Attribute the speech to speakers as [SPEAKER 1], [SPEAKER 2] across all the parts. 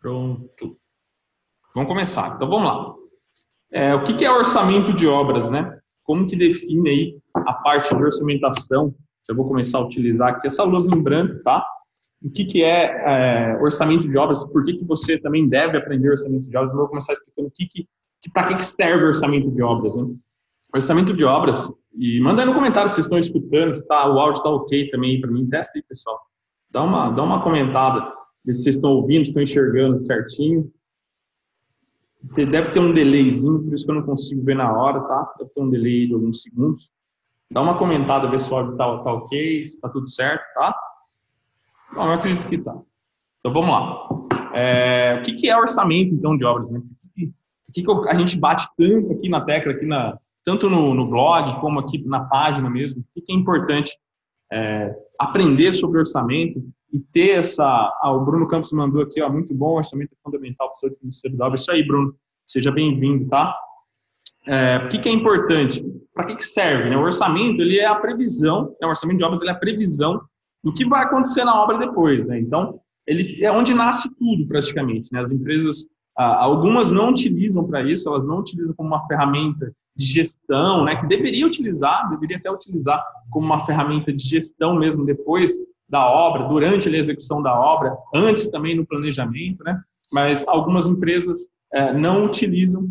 [SPEAKER 1] Pronto. Vamos começar. Então, vamos lá. O que é orçamento de obras, né? Como que define aí a parte de orçamentação? Eu vou começar a utilizar aqui essa lousa em branco, tá? O que é orçamento de obras? Por que você também deve aprender orçamento de obras? Eu vou começar explicando para que serve orçamento de obras, né? Orçamento de obras, e manda aí no comentário se vocês estão escutando, se o áudio está ok também para mim. Testa aí, pessoal. Dá uma comentada, ver se vocês estão ouvindo, estão enxergando certinho. Deve ter um delayzinho, por isso que eu não consigo ver na hora, tá? Deve ter um delay de alguns segundos. Dá uma comentada, ver se o áudio tá ok, se tá tudo certo, tá? Bom, eu acredito que tá. Então, vamos lá. O que é orçamento, então, de obras, né? Por que a gente bate tanto aqui na tecla, tanto no blog, como aqui na página mesmo? O que é importante aprender sobre orçamento e ter o Bruno Campos mandou aqui, ó, muito bom, orçamento é fundamental para o seu administrador de obras. Isso aí, Bruno. Seja bem-vindo, tá? O que é importante? Para que serve? Né? O orçamento, ele é a previsão, o orçamento de obras, ele é a previsão do que vai acontecer na obra depois, né? Então, ele é onde nasce tudo, praticamente, né? As empresas, algumas não utilizam para isso, elas não utilizam como uma ferramenta de gestão, né? Que deveria até utilizar como uma ferramenta de gestão mesmo depois da obra, durante a execução da obra, antes também no planejamento, né? Mas algumas empresas não utilizam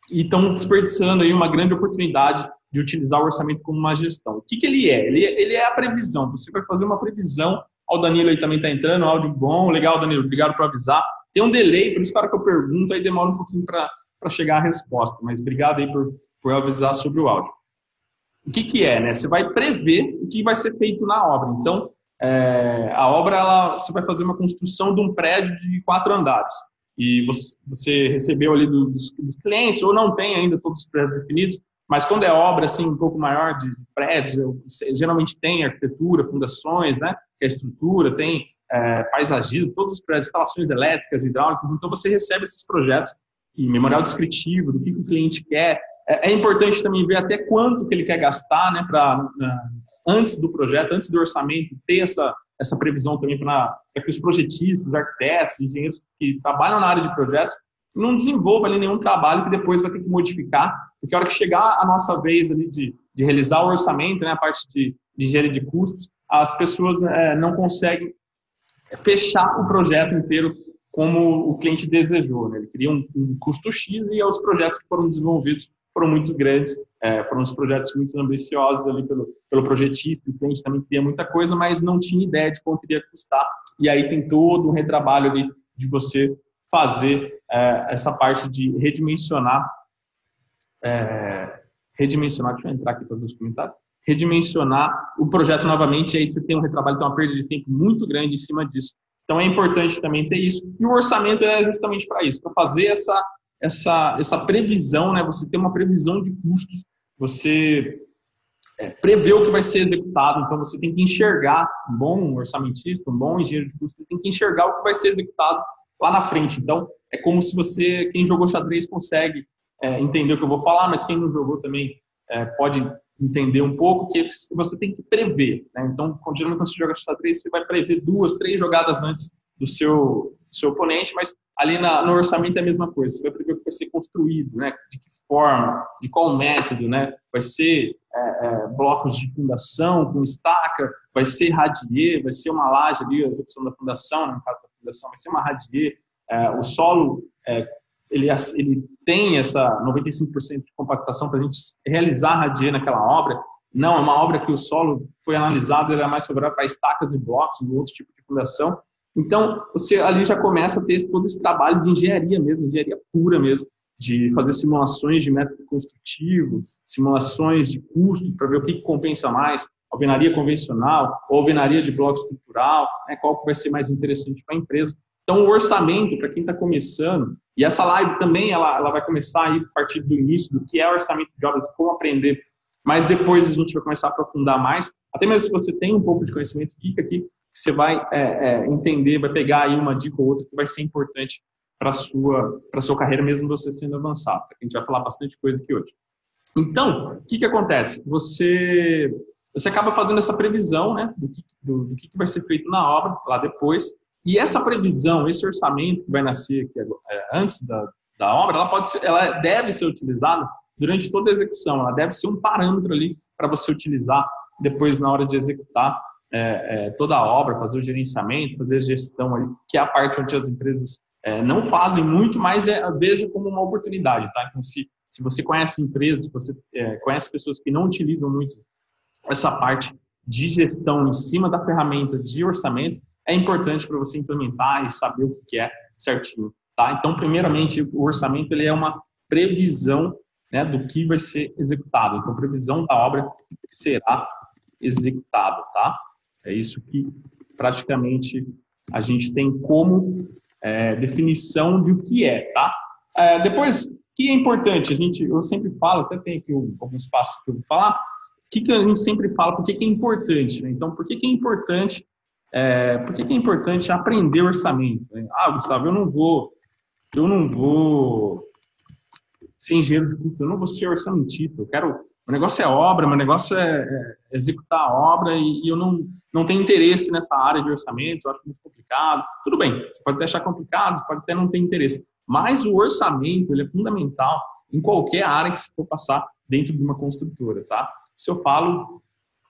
[SPEAKER 1] e estão desperdiçando aí uma grande oportunidade de utilizar o orçamento como uma gestão. O que ele é? Ele é a previsão. Você vai fazer uma previsão. O Danilo aí também está entrando, áudio bom. Legal, Danilo, obrigado por avisar. Tem um delay, por isso que a hora que eu pergunto, aí demora um pouquinho para chegar a resposta. Mas obrigado aí por avisar sobre o áudio. O que é, né? Você vai prever o que vai ser feito na obra. Então, a obra, você vai fazer uma construção de um prédio de 4 andares. E você recebeu ali dos clientes, ou não tem ainda todos os prédios definidos, mas quando é obra assim, um pouco maior de prédio, geralmente tem arquitetura, fundações, né? Que é a estrutura, tem paisagismo, todos os prédios, instalações elétricas, hidráulicas. Então, você recebe esses projetos e memorial descritivo, do que o cliente quer. É importante também ver até quanto que ele quer gastar, né? Antes do projeto, antes do orçamento, ter essa previsão também para que os projetistas, os arquitetos, engenheiros que trabalham na área de projetos não desenvolvam ali nenhum trabalho que depois vai ter que modificar, porque a hora que chegar a nossa vez ali de realizar o orçamento, né, a parte de engenharia de custos, as pessoas não conseguem fechar o projeto inteiro como o cliente desejou, né? Ele queria um custo X e os projetos que foram desenvolvidos foram muito grandes, foram uns projetos muito ambiciosos ali pelo projetista, o cliente também queria muita coisa, mas não tinha ideia de quanto iria custar, e aí tem todo um retrabalho ali de você fazer essa parte de redimensionar, deixa eu entrar aqui para ver os comentários, redimensionar o projeto novamente, e aí você tem um retrabalho, tem uma perda de tempo muito grande em cima disso. Então é importante também ter isso, e o orçamento é justamente para isso, para fazer essa previsão, né? Você tem uma previsão de custos, você prevê o que vai ser executado, então você tem que enxergar, um bom orçamentista, um bom engenheiro de custos, tem que enxergar o que vai ser executado lá na frente. Então, é como se quem jogou xadrez consegue entender o que eu vou falar, mas quem não jogou também pode entender um pouco, que você tem que prever, né? Então, geralmente quando você joga xadrez, você vai prever 2, 3 jogadas antes do seu oponente, mas ali no orçamento é a mesma coisa. Você vai prever o que vai ser construído, né? De que forma, de qual método, né? Vai ser blocos de fundação com estaca, vai ser radier, vai ser uma laje ali, a execução da fundação, né? No caso da fundação, vai ser uma radier. O solo, ele tem essa 95% de compactação para a gente realizar radier naquela obra. Não, é uma obra que o solo foi analisado, ele é mais favorável para estacas e blocos, um outro tipo de fundação. Então, você ali já começa a ter todo esse trabalho de engenharia mesmo, engenharia pura mesmo, de fazer simulações de método construtivo, simulações de custo para ver o que compensa mais, alvenaria convencional ou alvenaria de bloco estrutural, né, qual que vai ser mais interessante para a empresa. Então, o orçamento, para quem está começando, e essa live também ela vai começar aí a partir do início do que é orçamento de obras, como aprender, mas depois a gente vai começar a aprofundar mais, até mesmo se você tem um pouco de conhecimento, fica aqui, você vai entender, vai pegar aí uma dica ou outra que vai ser importante para a sua carreira, mesmo você sendo avançado. A gente vai falar bastante coisa aqui hoje. Então, o que acontece? Você acaba fazendo essa previsão, né, do que vai ser feito na obra, lá depois, E essa previsão, esse orçamento que vai nascer aqui, antes da obra, ela deve ser utilizada durante toda a execução, ela deve ser um parâmetro ali para você utilizar depois na hora de executar toda a obra, fazer o gerenciamento, fazer a gestão ali, que é a parte onde as empresas não fazem muito, mas veja como uma oportunidade, tá? Então, se você conhece empresas, se você conhece pessoas que não utilizam muito essa parte de gestão em cima da ferramenta de orçamento, é importante para você implementar e saber o que é certinho, tá? Então, primeiramente, o orçamento ele é uma previsão, né, do que vai ser executado. Então, previsão da obra que será executada, tá? É isso que praticamente a gente tem como definição de o que é, tá? Depois, o que é importante? Eu sempre falo, até tem aqui alguns passos que eu vou falar, o que a gente sempre fala, por que é importante, né? Então, por que é importante aprender orçamento, né? Gustavo, eu não vou ser engenheiro de custo, eu não vou ser orçamentista, o negócio é obra, meu negócio é executar a obra e eu não tenho interesse nessa área de orçamento, eu acho muito complicado. Tudo bem, você pode até achar complicado, você pode até não ter interesse, mas o orçamento ele é fundamental em qualquer área que você for passar dentro de uma construtora, tá? Isso eu falo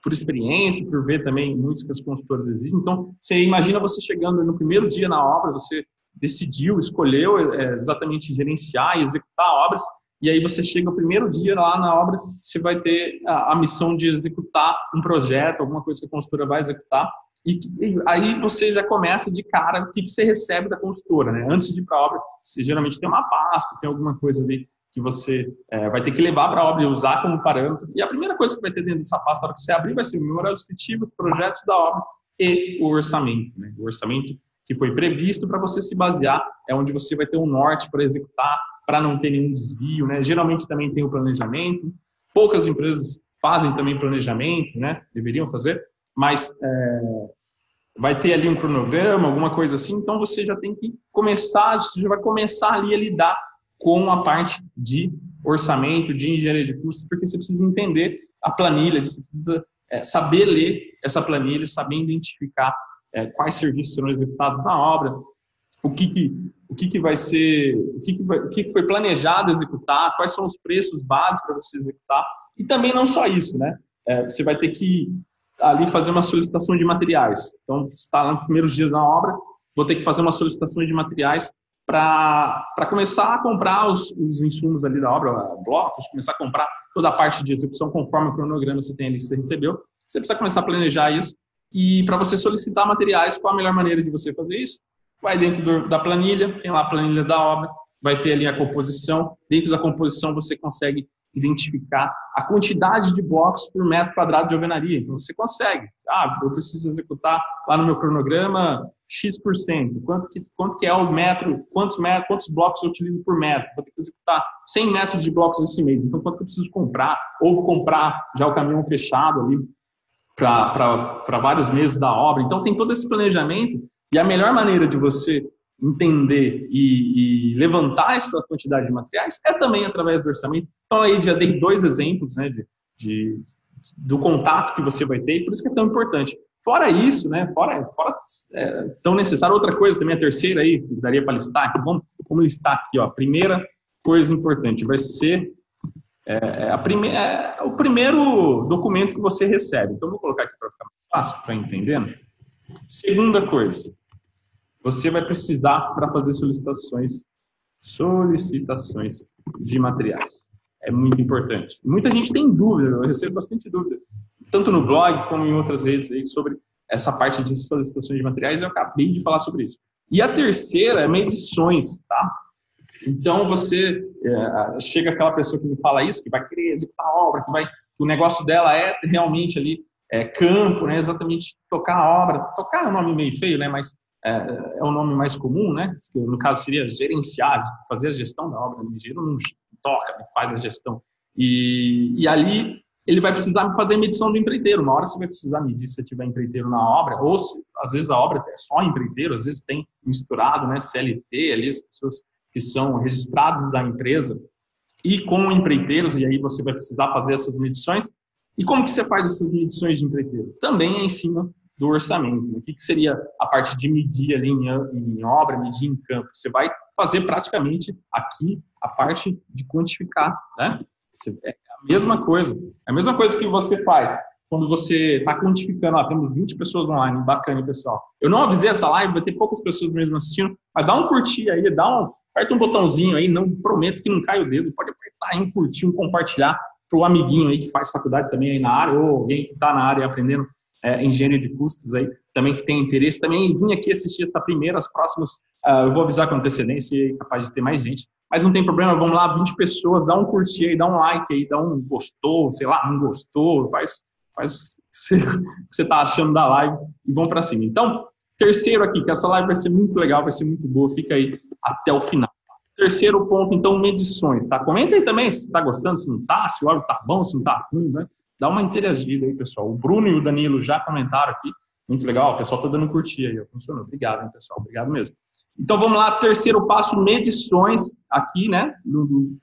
[SPEAKER 1] por experiência, por ver também muitos que as consultoras exigem. Então, você imagina você chegando no primeiro dia na obra, você decidiu, escolheu exatamente gerenciar e executar obras, e aí você chega no primeiro dia lá na obra, você vai ter a missão de executar um projeto, alguma coisa que a consultora vai executar, e aí você já começa de cara o que você recebe da consultora, né? Antes de ir para a obra, você geralmente tem uma pasta, tem alguma coisa ali que você vai ter que levar para a obra e usar como parâmetro. E a primeira coisa que vai ter dentro dessa pasta, na hora que você abrir, vai ser o memorial descritivo, os projetos da obra e o orçamento, né? O orçamento que foi previsto para você se basear, é onde você vai ter um norte para executar, para não ter nenhum desvio, né? Geralmente também tem o planejamento, poucas empresas fazem também planejamento, né? Deveriam fazer, mas vai ter ali um cronograma, alguma coisa assim, então você já tem que começar, você já vai começar ali a lidar com a parte de orçamento, de engenharia de custos, porque você precisa entender a planilha, você precisa saber ler essa planilha, saber identificar quais serviços serão executados na obra, o que vai ser, o que foi planejado executar, quais são os preços básicos para você executar, e também não só isso, né? Você vai ter que ali fazer uma solicitação de materiais. Então, você está lá nos primeiros dias na obra, vou ter que fazer uma solicitação de materiais para começar a comprar os insumos ali da obra, blocos, começar a comprar toda a parte de execução conforme o cronograma que você tem ali que você recebeu. Você precisa começar a planejar isso. E para você solicitar materiais, qual a melhor maneira de você fazer isso? Vai dentro da planilha, tem lá a planilha da obra, vai ter ali a composição. Dentro da composição você consegue identificar a quantidade de blocos por metro quadrado de alvenaria. Então você consegue. Eu preciso executar lá no meu cronograma X%. Quanto que é o metro, quantos blocos eu utilizo por metro? Vou ter que executar 100 metros de blocos esse mês. Então quanto que eu preciso comprar? Ou vou comprar já o caminhão fechado ali para vários meses da obra. Então tem todo esse planejamento e a melhor maneira de você entender e levantar essa quantidade de materiais é também através do orçamento. Então aí já dei 2 exemplos, né, do contato que você vai ter, e por isso que é tão importante. Fora isso, né, fora tão necessário, outra coisa também, a terceira aí, que daria para listar aqui, vamos listar aqui, ó, a primeira coisa importante vai ser o primeiro documento que você recebe. Então, vou colocar aqui para ficar mais fácil, para entender. Segunda coisa, você vai precisar, para fazer solicitações de materiais. É muito importante. Muita gente tem dúvida, eu recebo bastante dúvida, tanto no blog como em outras redes aí, sobre essa parte de solicitações de materiais. Eu acabei de falar sobre isso. E a terceira é medições, tá? Então, chega aquela pessoa que me fala isso, que vai querer executar a obra, que o negócio dela é realmente ali, campo, né? Exatamente tocar a obra. Tocar é um nome meio feio, né? Mas é o nome mais comum, né? Que no caso seria gerenciar, fazer a gestão da obra. O engenheiro não toca, faz a gestão. E ali ele vai precisar fazer medição do empreiteiro. Uma hora você vai precisar medir se tiver empreiteiro na obra, ou às vezes a obra é só empreiteiro, às vezes tem misturado, né? CLT ali, as pessoas que são registrados da empresa e com empreiteiros, e aí você vai precisar fazer essas medições. E como que você faz essas medições de empreiteiro? Também é em cima do orçamento. O que seria a parte de medir ali em obra, medir em campo? Você vai fazer praticamente aqui a parte de quantificar, né? É a mesma coisa. É a mesma coisa que você faz quando você está quantificando. Temos 20 pessoas online, bacana, pessoal. Eu não avisei essa live, vai ter poucas pessoas mesmo assistindo, mas dá um curtir aí, aperta um botãozinho aí, não prometo que não cai o dedo, pode apertar aí um curtir, um compartilhar para o amiguinho aí que faz faculdade também aí na área, ou alguém que está na área aprendendo engenharia de custos aí, também que tem interesse, também vim aqui assistir essa primeira, as próximas, eu vou avisar com antecedência e é capaz de ter mais gente, mas não tem problema, vamos lá, 20 pessoas, dá um curtir aí, dá um like aí, dá um gostou, sei lá, não gostou, faz o que você está achando da live e vamos para cima. Então, terceiro aqui, que essa live vai ser muito legal, vai ser muito boa, fica aí até o final. Terceiro ponto, então, medições, tá? Comenta aí também se está gostando, se não está, se o áudio está bom, se não está ruim, né? Dá uma interagida aí, pessoal. O Bruno e o Danilo já comentaram aqui. Muito legal, o pessoal está dando curtir aí. Funcionou. Obrigado, hein, pessoal. Obrigado mesmo. Então, vamos lá. Terceiro passo, medições aqui, né?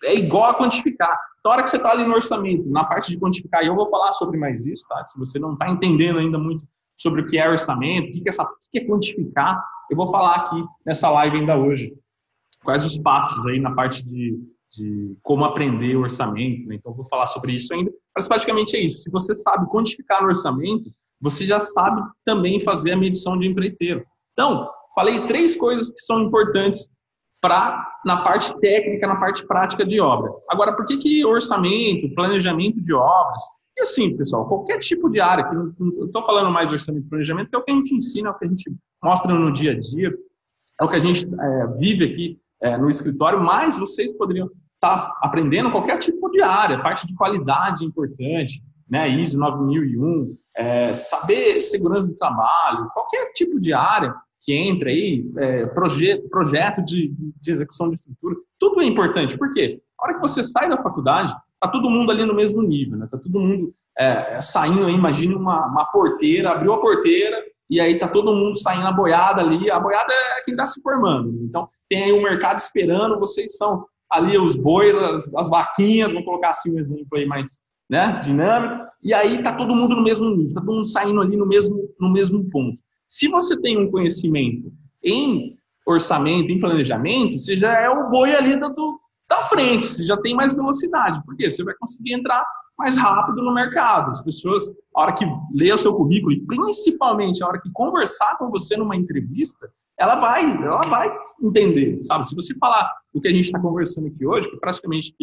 [SPEAKER 1] É igual a quantificar. Então, a hora que você está ali no orçamento, na parte de quantificar, e eu vou falar sobre mais isso, tá? Se você não está entendendo ainda muito sobre o que é orçamento, o que é quantificar, eu vou falar aqui nessa live ainda hoje. Quais os passos aí na parte de como aprender o orçamento, né? Então, eu vou falar sobre isso ainda, mas praticamente é isso. Se você sabe quantificar no orçamento, você já sabe também fazer a medição de empreiteiro. Então, falei 3 coisas que são importantes na parte técnica, na parte prática de obra. Agora, por que orçamento, planejamento de obras? E assim, pessoal, qualquer tipo de área, que eu estou falando mais orçamento e planejamento, que é o que a gente ensina, é o que a gente mostra no dia a dia, é o que a gente vive aqui no escritório, mas vocês poderiam estar aprendendo qualquer tipo de área, parte de qualidade é importante, né? ISO 9001, saber segurança do trabalho, qualquer tipo de área que entra aí, projeto de execução de estrutura, tudo é importante. Por quê? A hora que você sai da faculdade, está todo mundo ali no mesmo nível, né? Está todo mundo saindo aí, imagine uma porteira, abriu a porteira, e aí está todo mundo saindo a boiada ali, a boiada é quem está se formando. Então, tem aí o mercado esperando, vocês são ali os bois, as vaquinhas, vamos colocar assim um exemplo aí mais dinâmico, e aí está todo mundo no mesmo nível, está todo mundo saindo ali no mesmo ponto. Se você tem um conhecimento em orçamento, em planejamento, você já é o boi ali da frente, você já tem mais velocidade, porque você vai conseguir entrar mais rápido no mercado. As pessoas, a hora que lê o seu currículo, e principalmente a hora que conversar com você numa entrevista, ela vai entender, sabe? Se você falar o que a gente está conversando aqui hoje, que praticamente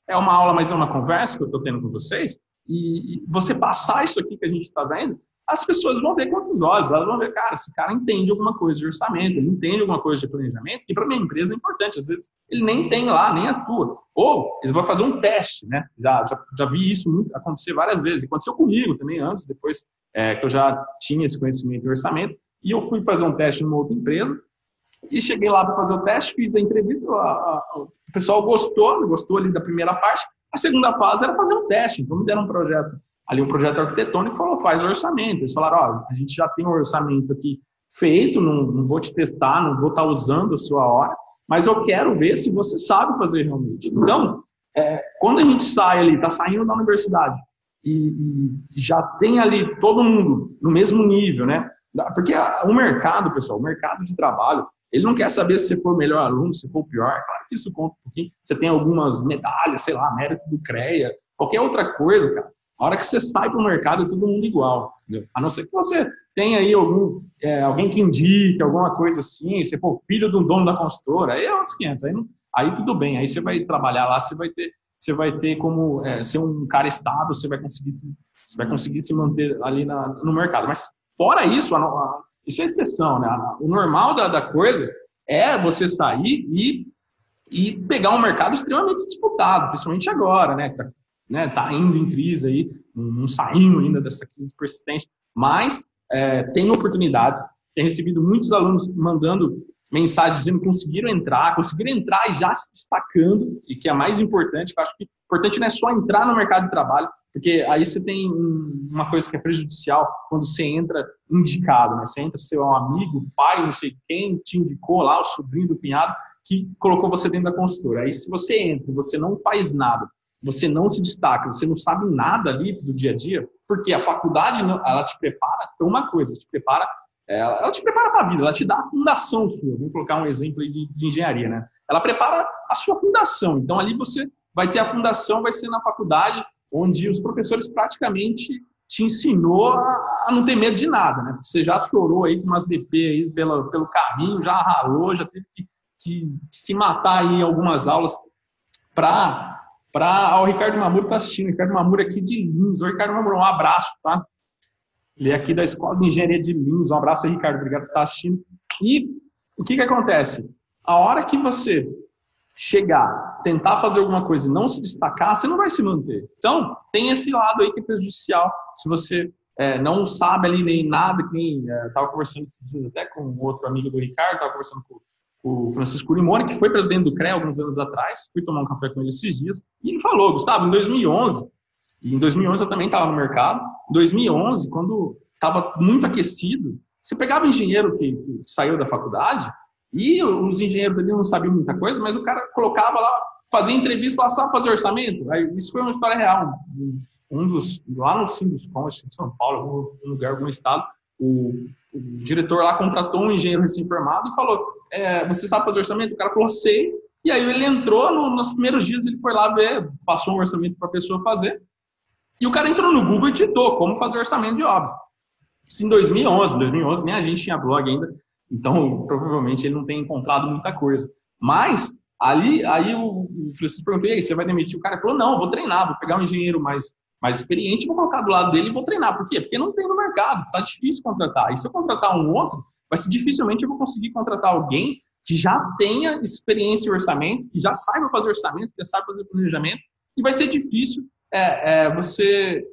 [SPEAKER 1] é uma aula, mas é uma conversa que eu estou tendo com vocês, e você passar isso aqui que a gente está vendo, as pessoas vão ver com outros olhos, elas vão ver, cara, esse cara entende alguma coisa de orçamento, ele entende alguma coisa de planejamento, que para minha empresa é importante, às vezes ele nem tem lá, nem atua. Ou eles vão fazer um teste, né? Já vi isso acontecer várias vezes, aconteceu comigo também antes, depois que eu já tinha esse conhecimento de orçamento, e eu fui fazer um teste numa outra empresa, e cheguei lá para fazer o teste, fiz a entrevista, o pessoal gostou ali da primeira parte, a segunda fase era fazer um teste, então me deram um projeto arquitetônico, falou, faz orçamento. Eles falaram, a gente já tem um orçamento aqui feito, não vou te testar, não vou estar usando a sua hora, mas eu quero ver se você sabe fazer realmente. Então, quando a gente sai ali, está saindo da universidade, e já tem ali todo mundo no mesmo nível, né? Porque o mercado, pessoal, o mercado de trabalho, ele não quer saber se você for o melhor aluno, se for o pior. Claro que isso conta um pouquinho. Você tem algumas medalhas, sei lá, mérito do CREA, qualquer outra coisa, cara. A hora que você sai para o mercado, é todo mundo igual, entendeu? A não ser que você tenha aí alguém que indique, alguma coisa assim, você for filho de um dono da consultora, aí é outros 500, aí tudo bem, aí você vai trabalhar lá, você vai ter como ser um cara estável, você vai conseguir se manter ali no mercado. Mas fora isso, isso é exceção, né? O normal da coisa é você sair e pegar um mercado extremamente disputado, principalmente agora, né? Tá indo em crise aí, não saindo ainda dessa crise persistente, mas tem oportunidades, tem recebido muitos alunos mandando mensagens dizendo que conseguiram entrar e já se destacando, e que é mais importante, eu acho que importante não é só entrar no mercado de trabalho, porque aí você tem uma coisa que é prejudicial quando você entra indicado, né? Você entra seu amigo, pai, não sei quem, te indicou lá, o sobrinho do cunhado, que colocou você dentro da consultora. Aí se você entra e você não faz nada, você não se destaca, você não sabe nada ali do dia a dia, porque a faculdade, ela te prepara para uma coisa, ela te prepara para a vida, ela te dá a fundação sua. Vamos colocar um exemplo aí de engenharia, né? Ela prepara a sua fundação. Então, ali você vai ter a fundação, vai ser na faculdade, onde os professores praticamente te ensinou a não ter medo de nada, né? Você já chorou aí com umas DP aí pelo caminho, já ralou, já teve que se matar aí em algumas aulas o Ricardo Mamuro está assistindo. O Ricardo Mamuro aqui de Lins. O Ricardo Mamuro, um abraço, tá? Ele é aqui da Escola de Engenharia de Lins. Um abraço aí, Ricardo. Obrigado por estar assistindo. E o que acontece? A hora que você chegar, tentar fazer alguma coisa e não se destacar, você não vai se manter. Então, tem esse lado aí que é prejudicial. Se você não sabe ali nem nada, que nem estava conversando esses dias até com outro amigo do Ricardo, estava conversando com o Francisco Limone, que foi presidente do CREA alguns anos atrás, fui tomar um café com ele esses dias, e ele falou, Gustavo, em 2011, e em 2011 eu também estava no mercado, em 2011, quando estava muito aquecido, você pegava um engenheiro que saiu da faculdade, e os engenheiros ali não sabiam muita coisa, mas o cara colocava lá, fazia entrevista, passava a fazer orçamento. Aí, isso foi uma história real. Lá no Sinduscom, acho que em São Paulo, algum lugar, algum estado, o diretor lá contratou um engenheiro recém-formado e falou, você sabe fazer orçamento? O cara falou, sei. E aí ele entrou, nos primeiros dias ele foi lá ver, passou um orçamento para a pessoa fazer. E o cara entrou no Google e digitou como fazer orçamento de obras. Isso em 2011 nem a gente tinha blog ainda. Então, provavelmente, ele não tem encontrado muita coisa. Mas, aí o Francisco perguntou, e aí, você vai demitir? O cara falou, não, vou treinar, vou pegar um engenheiro mais experiente, vou colocar do lado dele e vou treinar. Por quê? Porque não tem no mercado, tá difícil contratar. E se eu contratar um outro, dificilmente eu vou conseguir contratar alguém que já tenha experiência em orçamento, que já saiba fazer orçamento, que já saiba fazer planejamento, e vai ser difícil você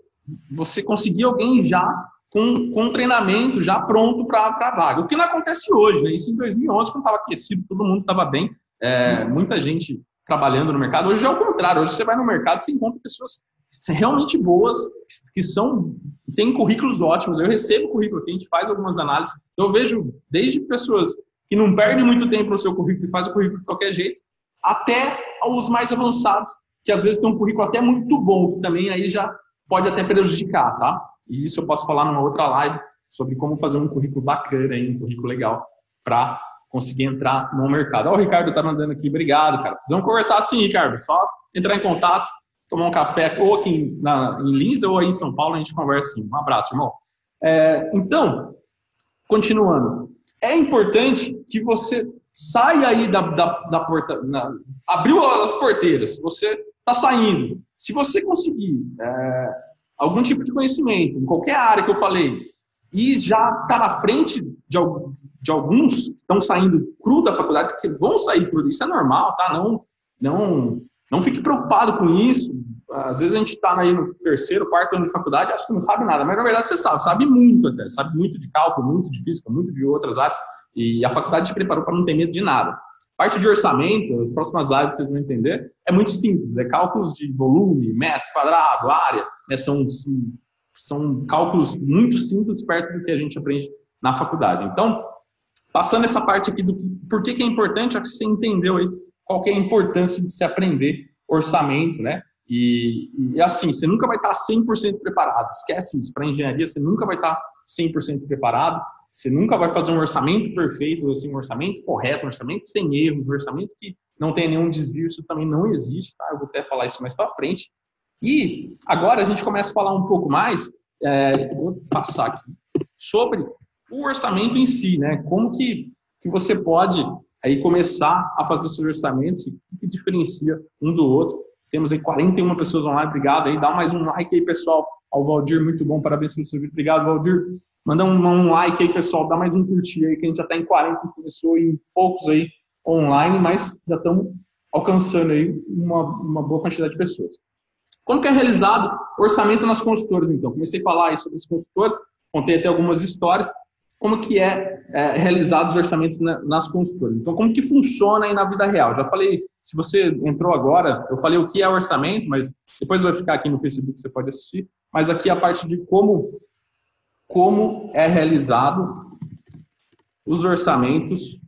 [SPEAKER 1] conseguir alguém já com treinamento já pronto para a vaga. O que não acontece hoje, né? Isso em 2011, quando estava aquecido, todo mundo estava bem, muita gente trabalhando no mercado. Hoje é o contrário, hoje você vai no mercado e você encontra pessoas realmente boas, que têm currículos ótimos. Eu recebo currículo aqui, a gente faz algumas análises. Eu vejo desde pessoas que não perdem muito tempo no seu currículo e fazem o currículo de qualquer jeito, até os mais avançados, que às vezes tem um currículo até muito bom, que também aí já pode até prejudicar, tá? E isso eu posso falar numa outra live sobre como fazer um currículo bacana, um currículo legal para conseguir entrar no mercado. Ó, o Ricardo tá mandando aqui, obrigado, cara. Precisamos conversar assim, Ricardo, só entrar em contato, tomar um café ou aqui em Lins ou aí em São Paulo, a gente conversa assim. Um abraço, irmão. Então, continuando, é importante que você saia aí da porta, abriu as porteiras, você está saindo. Se você conseguir algum tipo de conhecimento, em qualquer área que eu falei, e já está na frente de alguns que estão saindo cru da faculdade, porque vão sair cru, isso é normal, tá? Não fique preocupado com isso. Às vezes a gente está aí no terceiro, quarto ano de faculdade, acha que não sabe nada, mas na verdade você sabe muito até, sabe muito de cálculo, muito de física, muito de outras áreas, e a faculdade te preparou para não ter medo de nada. Parte de orçamento, as próximas áreas vocês vão entender, é muito simples, é cálculos de volume, metro quadrado, área, né? São cálculos muito simples perto do que a gente aprende na faculdade. Então, passando essa parte aqui do por que é importante, acho que você entendeu aí qual que é a importância de se aprender orçamento, né? E assim, você nunca vai estar 100% preparado, esquece isso, para engenharia você nunca vai estar 100% preparado, você nunca vai fazer um orçamento perfeito, assim, um orçamento correto, um orçamento sem erros, um orçamento que não tem nenhum desvio, isso também não existe, tá? Eu vou até falar isso mais para frente. E agora a gente começa a falar um pouco mais, vou passar aqui, sobre o orçamento em si, né? Como que você pode aí começar a fazer seus orçamentos, o que diferencia um do outro. Temos aí 41 pessoas online, obrigado aí, dá mais um like aí, pessoal, ao Valdir, muito bom, parabéns pelo seu vídeo, obrigado, Valdir. Manda um like aí, pessoal, dá mais um curtir aí, que a gente já está em 40, começou em poucos aí online, mas já estamos alcançando aí uma boa quantidade de pessoas. Como que é realizado orçamento nas consultoras, então? Comecei a falar aí sobre as consultoras, contei até algumas histórias, como que é realizado os orçamentos nas consultoras. Então, como que funciona aí na vida real? Já falei, se você entrou agora, eu falei o que é orçamento, mas depois vai ficar aqui no Facebook, você pode assistir, mas aqui a parte de como é realizado os orçamentos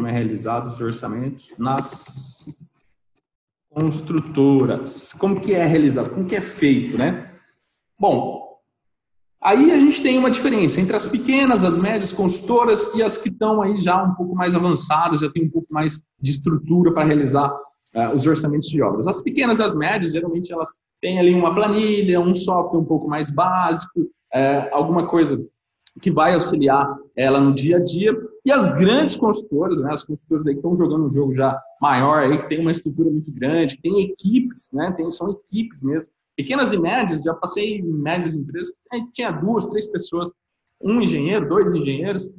[SPEAKER 1] como é realizado os orçamentos nas construtoras. Como que é realizado? Como que é feito, né? Bom, aí a gente tem uma diferença entre as pequenas, as médias construtoras e as que estão aí já um pouco mais avançadas, já tem um pouco mais de estrutura para realizar os orçamentos de obras. As pequenas e as médias, geralmente elas têm ali uma planilha, um software um pouco mais básico, alguma coisa que vai auxiliar ela no dia a dia. E as grandes construtoras, né, as construtoras aí que estão jogando um jogo já maior, aí, que tem uma estrutura muito grande, que tem equipes, né, são equipes mesmo. Pequenas e médias, já passei em médias empresas que tinha 2, 3 pessoas, um engenheiro, 2 engenheiros,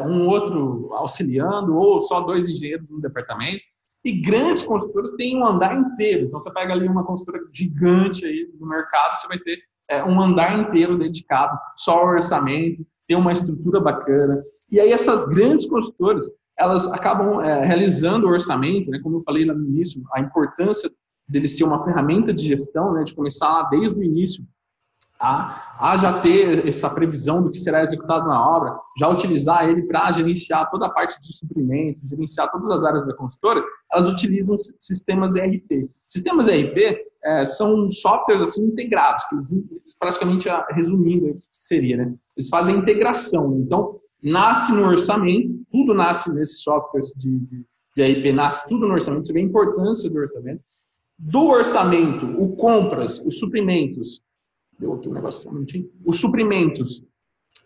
[SPEAKER 1] um outro auxiliando, ou só 2 engenheiros no departamento. E grandes construtoras têm um andar inteiro. Então, você pega ali uma construtora gigante aí no mercado, você vai ter um andar inteiro dedicado só ao orçamento, tem uma estrutura bacana. E aí, essas grandes construtoras, elas acabam realizando o orçamento, né? Como eu falei lá no início, a importância dele ser uma ferramenta de gestão, né? De começar lá desde o início a já ter essa previsão do que será executado na obra, já utilizar ele para gerenciar toda a parte de suprimento, gerenciar todas as áreas da consultora, elas utilizam sistemas ERP. Sistemas ERP são softwares assim, integrados, que eles, praticamente resumindo o que seria, né? Eles fazem integração. Então, nasce no orçamento, tudo nasce nesses softwares de ERP, nasce tudo no orçamento, você vê a importância do orçamento. Do orçamento, o compras, os suprimentos, deu aqui um negócio, um minutinho. Os suprimentos,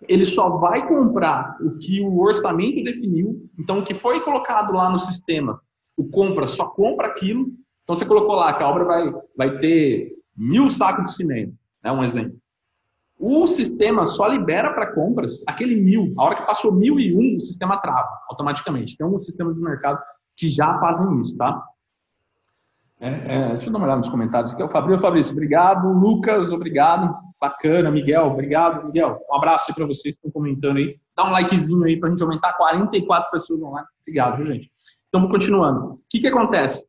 [SPEAKER 1] ele só vai comprar o que o orçamento definiu. Então, o que foi colocado lá no sistema, o compra só compra aquilo. Então, você colocou lá que a obra vai ter 1.000 sacos de cimento, né, um exemplo. O sistema só libera para compras aquele 1.000. A hora que passou 1.001, o sistema trava automaticamente. Tem um sistema do mercado que já fazem isso, tá? Deixa eu dar uma olhada nos comentários aqui. O Fabrício, obrigado. Lucas, obrigado. Bacana. Miguel, obrigado. Miguel, um abraço aí para vocês que estão comentando aí. Dá um likezinho aí para a gente aumentar 44 pessoas online. Obrigado, viu, gente? Então, vou continuando. O que acontece?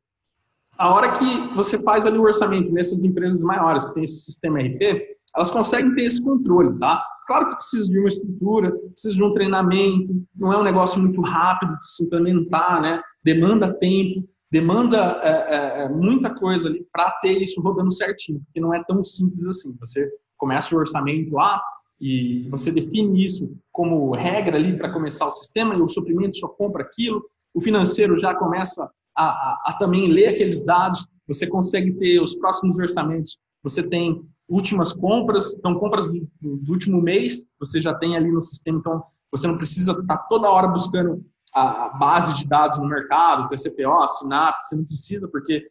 [SPEAKER 1] A hora que você faz ali o orçamento nessas empresas maiores que tem esse sistema RP, elas conseguem ter esse controle, tá? Claro que precisa de uma estrutura, precisa de um treinamento, não é um negócio muito rápido de se implementar, né? Demanda tempo. Demanda muita coisa ali para ter isso rodando certinho, porque não é tão simples assim. Você começa o orçamento lá e você define isso como regra ali para começar o sistema e o suprimento só compra aquilo, o financeiro já começa a também ler aqueles dados, você consegue ter os próximos orçamentos, você tem últimas compras, então compras do último mês, você já tem ali no sistema, então você não precisa estar toda hora buscando a base de dados no mercado, TCPO, Sinap, você não precisa, porque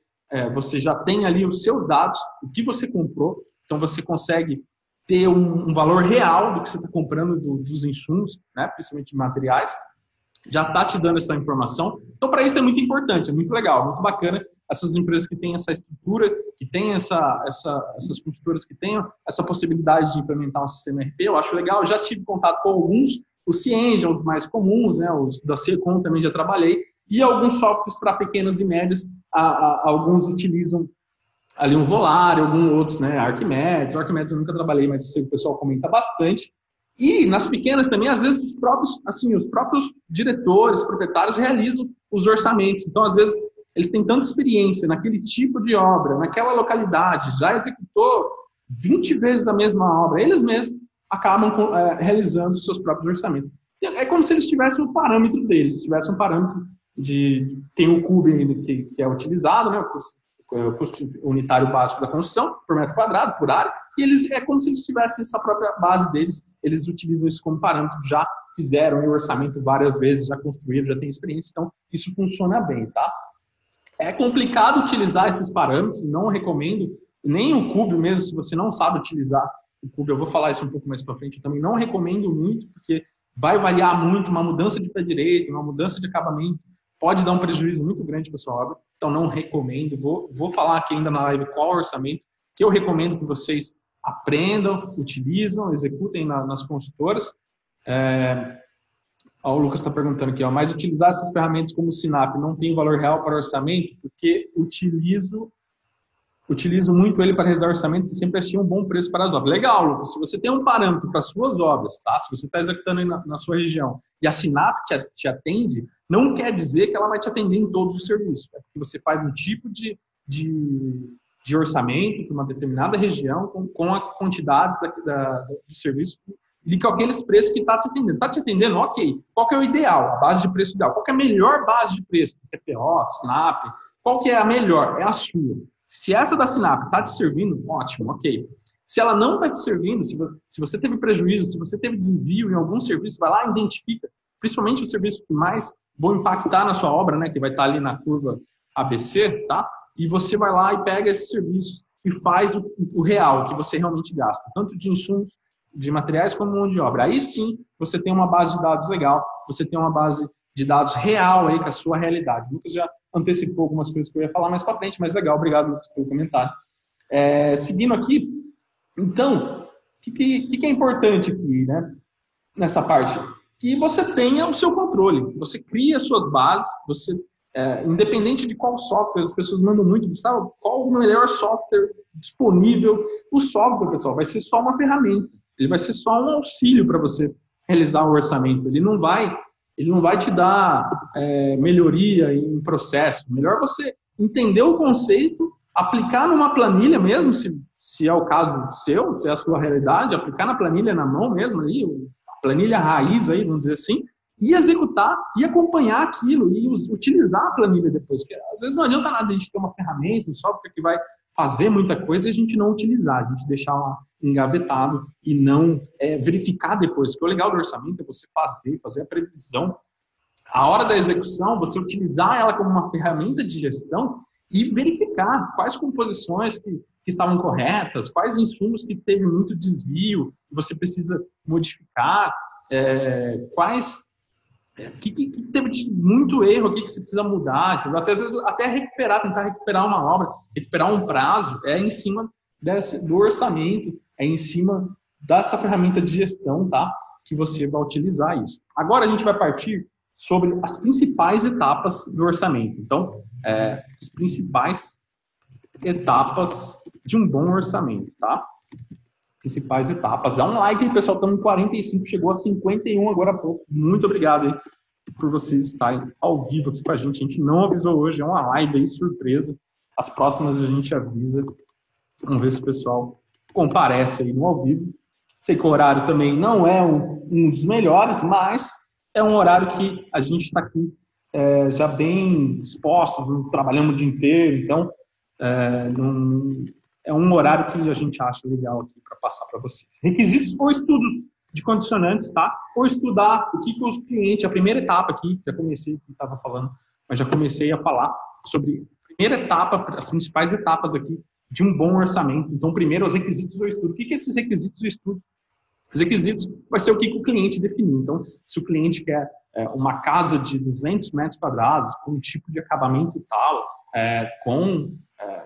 [SPEAKER 1] você já tem ali os seus dados, o que você comprou, então você consegue ter um valor real do que você está comprando dos insumos, né, principalmente materiais, já está te dando essa informação. Então, para isso é muito importante, é muito legal, muito bacana essas empresas que têm essa estrutura, que têm essas consultoras que tenham essa possibilidade de implementar um sistema RP, eu acho legal. Eu já tive contato com alguns, os Ciengia, os mais comuns, né, os da Secom também já trabalhei, e alguns softwares para pequenas e médias, alguns utilizam ali um Volare, alguns outros, né, Arquimedes eu nunca trabalhei, mas eu sei que o pessoal comenta bastante. E nas pequenas também, às vezes, os próprios diretores, proprietários realizam os orçamentos. Então, às vezes, eles têm tanta experiência naquele tipo de obra, naquela localidade, já executou 20 vezes a mesma obra, eles mesmos acabam realizando os seus próprios orçamentos. É como se eles tivessem um parâmetro deles, tivessem um parâmetro tem o CUB ainda que é utilizado, né, o custo unitário básico da construção, por metro quadrado, por área, e é como se eles tivessem essa própria base deles, eles utilizam isso como parâmetro, já fizeram o orçamento várias vezes, já construíram, já têm experiência, então isso funciona bem, tá? É complicado utilizar esses parâmetros, não recomendo, nem o CUB mesmo, se você não sabe utilizar o CUB, eu vou falar isso um pouco mais para frente, eu também não recomendo muito, porque vai variar muito, uma mudança de pé direito, uma mudança de acabamento, pode dar um prejuízo muito grande para a sua obra, então não recomendo. Vou falar aqui ainda na live qual é o orçamento que eu recomendo que vocês aprendam, utilizam, executem nas consultoras. O Lucas está perguntando aqui, mas utilizar essas ferramentas como o Sinap não tem valor real para orçamento? Porque utilizo muito ele para realizar orçamentos e sempre achei um bom preço para as obras. Legal, Lucas, se você tem um parâmetro para as suas obras, tá? Se você está executando aí na sua região e a Sinap te atende, não quer dizer que ela vai te atender em todos os serviços. É porque você faz um tipo de orçamento para uma determinada região com a quantidades do serviço e com aqueles preços que está te atendendo. Está te atendendo? Ok. Qual que é o ideal? A base de preço ideal. Qual que é a melhor base de preço? CPO, SNAP. Qual que é a melhor? É a sua. Se essa da SNAP está te servindo, ótimo, ok. Se ela não está te servindo, se você teve prejuízo, se você teve desvio em algum serviço, vai lá e identifica, principalmente o serviço que mais vão impactar na sua obra, né, que vai estar ali na curva ABC, tá? E você vai lá e pega esses serviços e faz o real, que você realmente gasta, tanto de insumos, de materiais como mão de obra. Aí sim, você tem uma base de dados legal, você tem uma base de dados real aí com a sua realidade. O Lucas já antecipou algumas coisas que eu ia falar mais para frente, mas legal, obrigado, Lucas, pelo comentário. Seguindo aqui, então, o que é importante aqui, né, nessa parte? Que você tenha o seu controle, você cria as suas bases, você, independente de qual software, as pessoas mandam muito, Gustavo, qual o melhor software disponível? O software, pessoal, vai ser só uma ferramenta, ele vai ser só um auxílio para você realizar o orçamento, ele não vai te dar melhoria em processo, melhor você entender o conceito, aplicar numa planilha mesmo, se é o caso seu, se é a sua realidade, aplicar na planilha na mão mesmo, aí, planilha raiz aí, vamos dizer assim, e executar e acompanhar aquilo e utilizar a planilha depois, porque às vezes não adianta nada a gente ter uma ferramenta, um software que vai fazer muita coisa e a gente não utilizar, a gente deixar lá engavetado e não verificar depois, porque o legal do orçamento é você fazer a previsão, a hora da execução, você utilizar ela como uma ferramenta de gestão e verificar quais composições que estavam corretas, quais insumos que teve muito desvio, que você precisa modificar, que teve muito erro aqui que você precisa mudar, entendeu? Até, às vezes, tentar recuperar uma obra, recuperar um prazo, em cima do orçamento, em cima dessa ferramenta de gestão, tá? Que você vai utilizar isso. Agora a gente vai partir sobre as principais etapas do orçamento. Então, as principais etapas de um bom orçamento, tá? Principais etapas. Dá um like aí, pessoal. Estamos em 45, chegou a 51 agora há pouco. Muito obrigado aí por vocês estarem ao vivo aqui com a gente. A gente não avisou hoje, é uma live aí surpresa. As próximas a gente avisa. Vamos ver se o pessoal comparece aí no ao vivo. Sei que o horário também não é um dos melhores, mas é um horário que a gente está aqui já bem expostos, trabalhando o dia inteiro, então é um horário que a gente acha legal aqui para passar para vocês. Requisitos ou estudo de condicionantes, tá? Ou estudar o que os clientes, a primeira etapa aqui, já comecei, estava falando, mas já comecei a falar sobre a primeira etapa, as principais etapas aqui de um bom orçamento. Então, primeiro, os requisitos do estudo. O que esses requisitos do estudo? Os requisitos vai ser o que o cliente definiu. Então, se o cliente quer uma casa de 200 metros quadrados, com um tipo de acabamento tal,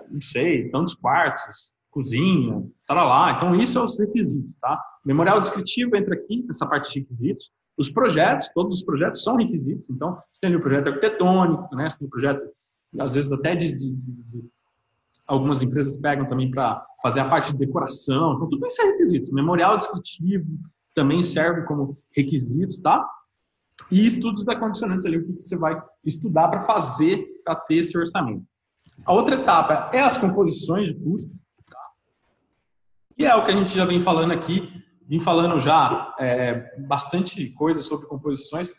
[SPEAKER 1] não sei, tantos quartos, cozinha, lá. Então, isso é os requisitos, tá? Memorial descritivo entra aqui, nessa parte de requisitos. Os projetos, todos os projetos são requisitos. Então, você tem o projeto arquitetônico, né? Você tem o projeto, às vezes, até algumas empresas pegam também para fazer a parte de decoração. Então, tudo isso é requisito. Memorial descritivo também serve como requisitos, tá? E estudos da condicionantes ali, o que você vai estudar para fazer, para ter esse orçamento. A outra etapa é as composições de custos, tá? E é o que a gente já vem falando aqui, vim falando já bastante coisa sobre composições.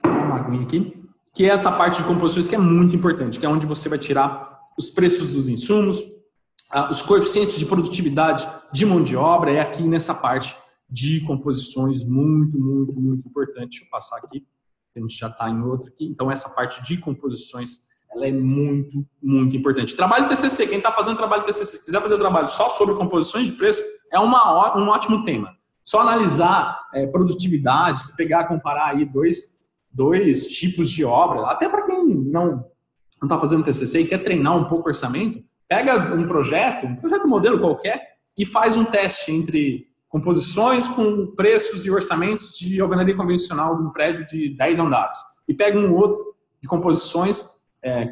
[SPEAKER 1] Uma aguinha aqui. Que é essa parte de composições que é muito importante, que é onde você vai tirar os preços dos insumos, os coeficientes de produtividade de mão de obra, é aqui nessa parte de composições muito, muito, muito importante. Deixa eu passar aqui, a gente já está em outra aqui. Então, essa parte de composições, ela é muito, muito importante. Trabalho TCC, quem está fazendo trabalho TCC, se quiser fazer trabalho só sobre composições de preço, é um ótimo tema. Só analisar produtividade, se pegar, comparar aí dois tipos de obra, até para quem não está fazendo TCC e quer treinar um pouco o orçamento, pega um projeto modelo qualquer, e faz um teste entre composições com preços e orçamentos de alvenaria convencional de um prédio de 10 andares. E pega um outro de composições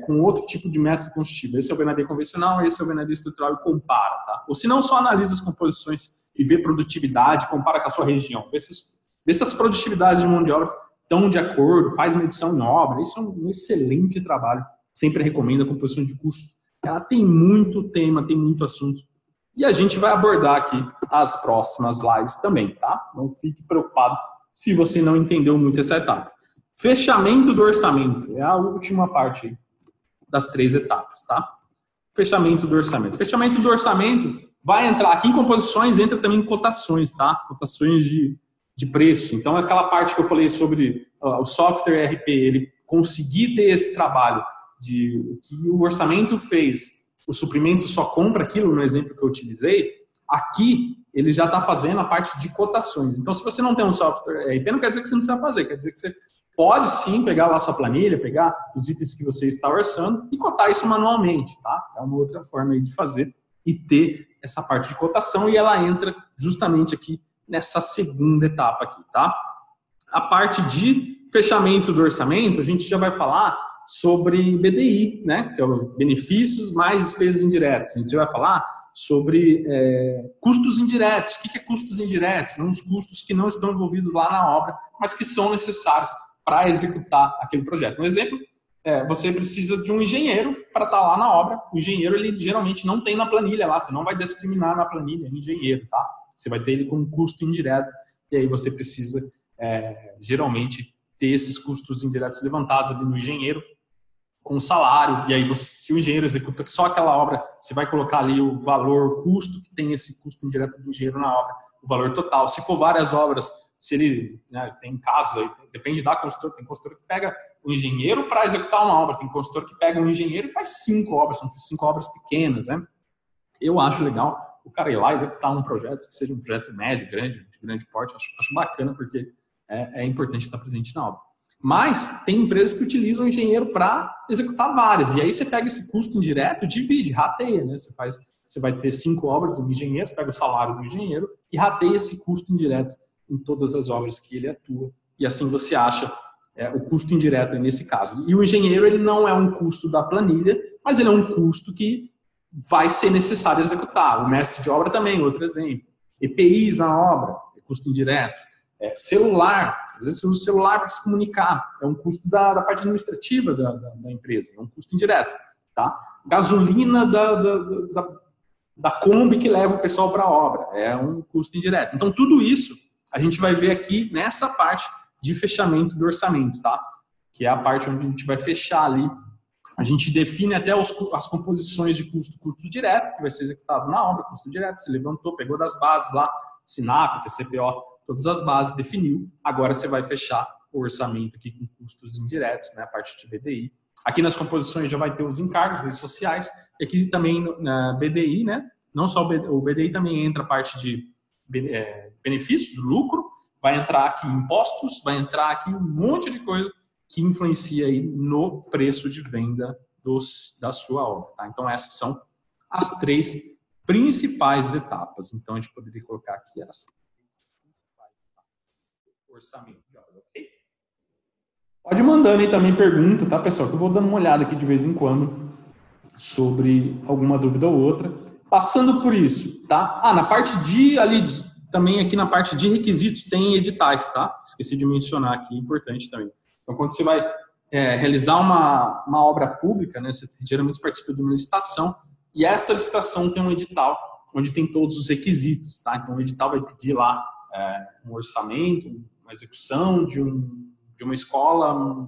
[SPEAKER 1] com outro tipo de método construtivo. Esse é alvenaria convencional, esse é alvenaria estrutural e compara. Tá? Ou se não, só analisa as composições e vê produtividade, compara com a sua região. Vê se essas produtividades de mão de obra estão de acordo, faz medição em obra. Isso é um excelente trabalho. Sempre recomendo a composição de custo. Ela tem muito tema, tem muito assunto. E a gente vai abordar aqui as próximas lives também, tá? Não fique preocupado se você não entendeu muito essa etapa. Fechamento do orçamento. É a última parte aí das 3 etapas, tá? Fechamento do orçamento. Fechamento do orçamento vai entrar aqui em composições, entra também em cotações, tá? Cotações de preço. Então, aquela parte que eu falei sobre o software ERP, ele conseguir ter esse trabalho de o que o orçamento fez, o suprimento só compra aquilo, no exemplo que eu utilizei, aqui ele já está fazendo a parte de cotações. Então, se você não tem um software ERP, não quer dizer que você não precisa fazer, quer dizer que você pode sim pegar lá a sua planilha, pegar os itens que você está orçando e cotar isso manualmente, tá? É uma outra forma aí de fazer e ter essa parte de cotação, e ela entra justamente aqui nessa segunda etapa aqui, tá? A parte de fechamento do orçamento, a gente já vai falar sobre BDI, né? Que é o benefícios mais despesas indiretas. A gente vai falar sobre custos indiretos. O que é custos indiretos? São os custos que não estão envolvidos lá na obra, mas que são necessários para executar aquele projeto. Um exemplo, você precisa de um engenheiro para estar lá na obra. O engenheiro, ele geralmente não tem na planilha lá, você não vai discriminar na planilha engenheiro, tá? Você vai ter ele como custo indireto, e aí você precisa, geralmente, ter esses custos indiretos levantados ali no engenheiro, com salário, e aí se o engenheiro executa só aquela obra, você vai colocar ali o valor, o custo que tem esse custo indireto do engenheiro na obra, o valor total. Se for várias obras, se ele, tem casos aí, depende da consultora, tem consultora que pega o engenheiro para executar uma obra, tem consultor que pega um engenheiro e faz 5 obras, são 5 obras pequenas, né? Eu acho legal o cara ir lá executar um projeto, que seja um projeto médio, grande, de grande porte, acho bacana, porque é importante estar presente na obra. Mas tem empresas que utilizam o engenheiro para executar várias, e aí você pega esse custo indireto, divide, rateia, né? Você vai ter 5 obras do engenheiro, você pega o salário do engenheiro e rateia esse custo indireto em todas as obras que ele atua, e assim você acha o custo indireto nesse caso. E o engenheiro, ele não é um custo da planilha, mas ele é um custo que vai ser necessário executar. O mestre de obra também, outro exemplo. EPIs na obra, é custo indireto. Celular, às vezes você usa o celular para se comunicar, é um custo da parte administrativa da empresa, é um custo indireto. Tá? Gasolina da Kombi que leva o pessoal para a obra, é um custo indireto. Então, tudo isso a gente vai ver aqui nessa parte de fechamento do orçamento, tá? Que é a parte onde a gente vai fechar ali. A gente define até as composições de custo direto, que vai ser executado na obra, custo direto, você levantou, pegou das bases lá, SINAP, TCPO, todas as bases, definiu. Agora você vai fechar o orçamento aqui com custos indiretos, né, a parte de BDI. Aqui nas composições já vai ter os encargos, leis sociais, e aqui também na BDI, né, não só o BDI também entra a parte de benefícios, lucro, vai entrar aqui impostos, vai entrar aqui um monte de coisa que influencia aí no preço de venda da sua obra. Tá? Então, essas são as 3 principais etapas. Então, a gente poderia colocar aqui as 3 principais etapas do orçamento de obra, ok? Pode mandando aí também pergunta, tá, pessoal? Que eu vou dando uma olhada aqui de vez em quando sobre alguma dúvida ou outra. Passando por isso, tá? Na parte também aqui na parte de requisitos tem editais, tá? Esqueci de mencionar aqui, importante também. Então, quando você vai realizar uma obra pública, né, você geralmente participa de uma licitação, e essa licitação tem um edital onde tem todos os requisitos, tá? Então, o edital vai pedir lá um orçamento, uma execução de uma escola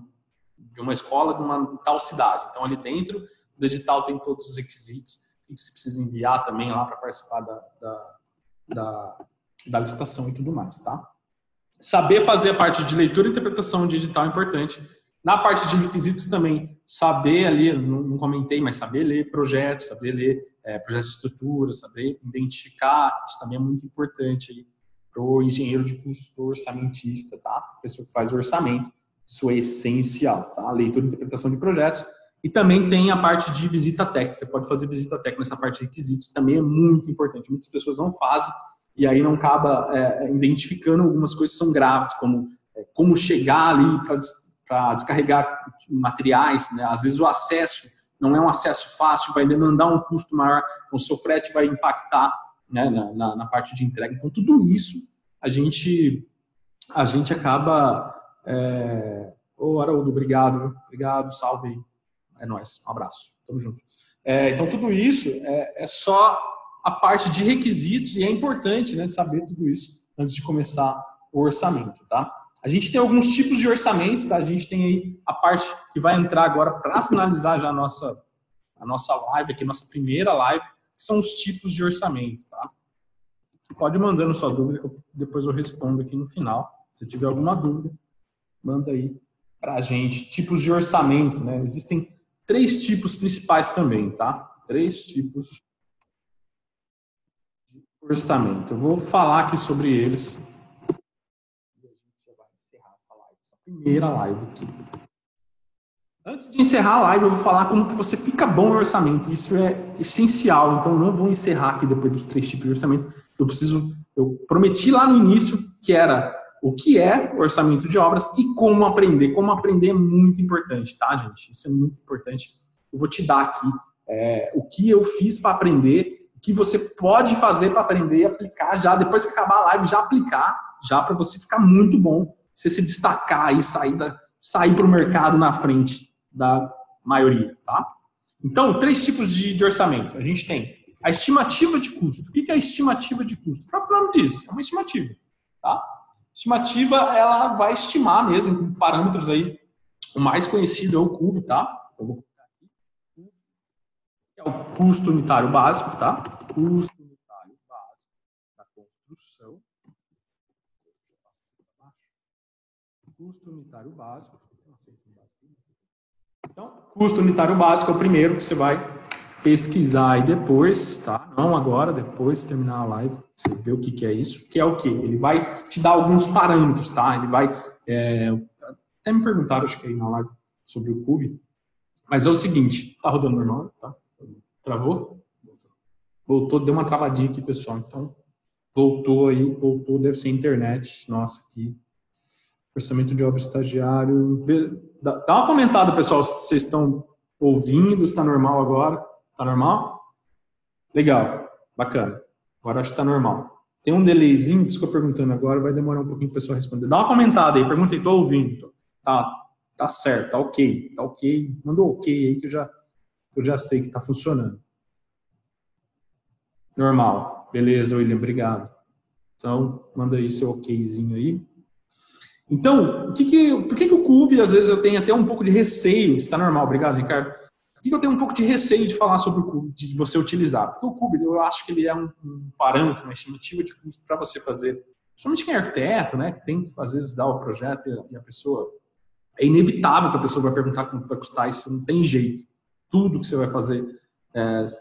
[SPEAKER 1] de uma tal cidade. Então, ali dentro do edital tem todos os requisitos que você precisa enviar também lá para participar da licitação e tudo mais, tá? Saber fazer a parte de leitura e interpretação de edital é importante. Na parte de requisitos também, saber ali, não comentei, mas saber ler projetos, saber ler projetos de estrutura, saber identificar, isso também é muito importante para o engenheiro de custo, para o orçamentista, tá? A pessoa que faz o orçamento, isso é essencial, tá? Leitura e interpretação de projetos. E também tem a parte de visita técnica, você pode fazer visita técnica nessa parte de requisitos, também é muito importante, muitas pessoas não fazem, e aí não acaba identificando algumas coisas que são graves, como chegar ali para descarregar materiais, né? Às vezes o acesso não é um acesso fácil, vai demandar um custo maior, então o seu frete vai impactar, né, na parte de entrega. Então tudo isso a gente acaba Ô, Haroldo, obrigado. Obrigado, salve. É nóis. Um abraço. Tamo junto. Então, tudo isso é só a parte de requisitos e é importante, né, saber tudo isso antes de começar o orçamento, tá? A gente tem alguns tipos de orçamento, tá? A gente tem aí a parte que vai entrar agora para finalizar já a nossa live aqui, nossa primeira live, que são os tipos de orçamento, tá? Pode ir mandando sua dúvida, que depois eu respondo aqui no final. Se tiver alguma dúvida, manda aí pra gente. Tipos de orçamento, né? Existem 3 tipos principais também, tá? 3 tipos de orçamento. Eu vou falar aqui sobre eles. E a gente já vai encerrar essa live, essa primeira live aqui. Antes de encerrar a live, eu vou falar como que você fica bom no orçamento. Isso é essencial, então não vou encerrar aqui depois dos 3 tipos de orçamento. Eu prometi lá no início que era o que é orçamento de obras e como aprender. Como aprender é muito importante, tá, gente? Isso é muito importante. Eu vou te dar aqui o que eu fiz para aprender, o que você pode fazer para aprender e aplicar já, depois que acabar a live, já aplicar, já para você ficar muito bom, você se destacar e sair para o mercado na frente da maioria, tá? Então, 3 tipos de orçamento. A gente tem a estimativa de custo. O que é a estimativa de custo? O próprio nome diz, é uma estimativa, tá? Estimativa, ela vai estimar mesmo, com parâmetros aí, o mais conhecido é o cubo, tá? Eu vou colocar aqui. É o custo unitário básico, tá? Custo unitário básico da construção. Custo unitário básico. Então, custo unitário básico é o primeiro que você vai pesquisar aí depois, tá? Não agora, depois de terminar a live, você vê o que é isso. Que é o quê? Ele vai te dar alguns parâmetros, tá? Ele vai... até me perguntaram, acho que aí na live, sobre o CUB. Mas é o seguinte, tá rodando normal, tá? Travou? Voltou, deu uma travadinha aqui, pessoal. Então, voltou, deve ser internet. Nossa, aqui. Orçamento de obra estagiário. Dá uma comentada, pessoal, se vocês estão ouvindo, se está normal agora. Tá normal? Legal, bacana. Agora acho que tá normal. Tem um delayzinho, por isso que eu perguntando agora, vai demorar um pouquinho para o pessoal responder. Dá uma comentada aí, perguntei, tô ouvindo. Tá certo, tá ok. Mandou ok aí que eu já sei que tá funcionando. Normal. Beleza, William, obrigado. Então, manda aí seu okzinho aí. Então, por que o CUB, às vezes, eu tenho até um pouco de receio? Está normal, obrigado, Ricardo. Por que eu tenho um pouco de receio de falar sobre o CUB, de você utilizar? Porque o CUB, eu acho que ele é um parâmetro, uma estimativa de custo para você fazer. Principalmente quem é arquiteto, né, que tem que, às vezes, dar o projeto e a pessoa... É inevitável que a pessoa vai perguntar quanto vai custar, isso não tem jeito. Tudo que você vai fazer,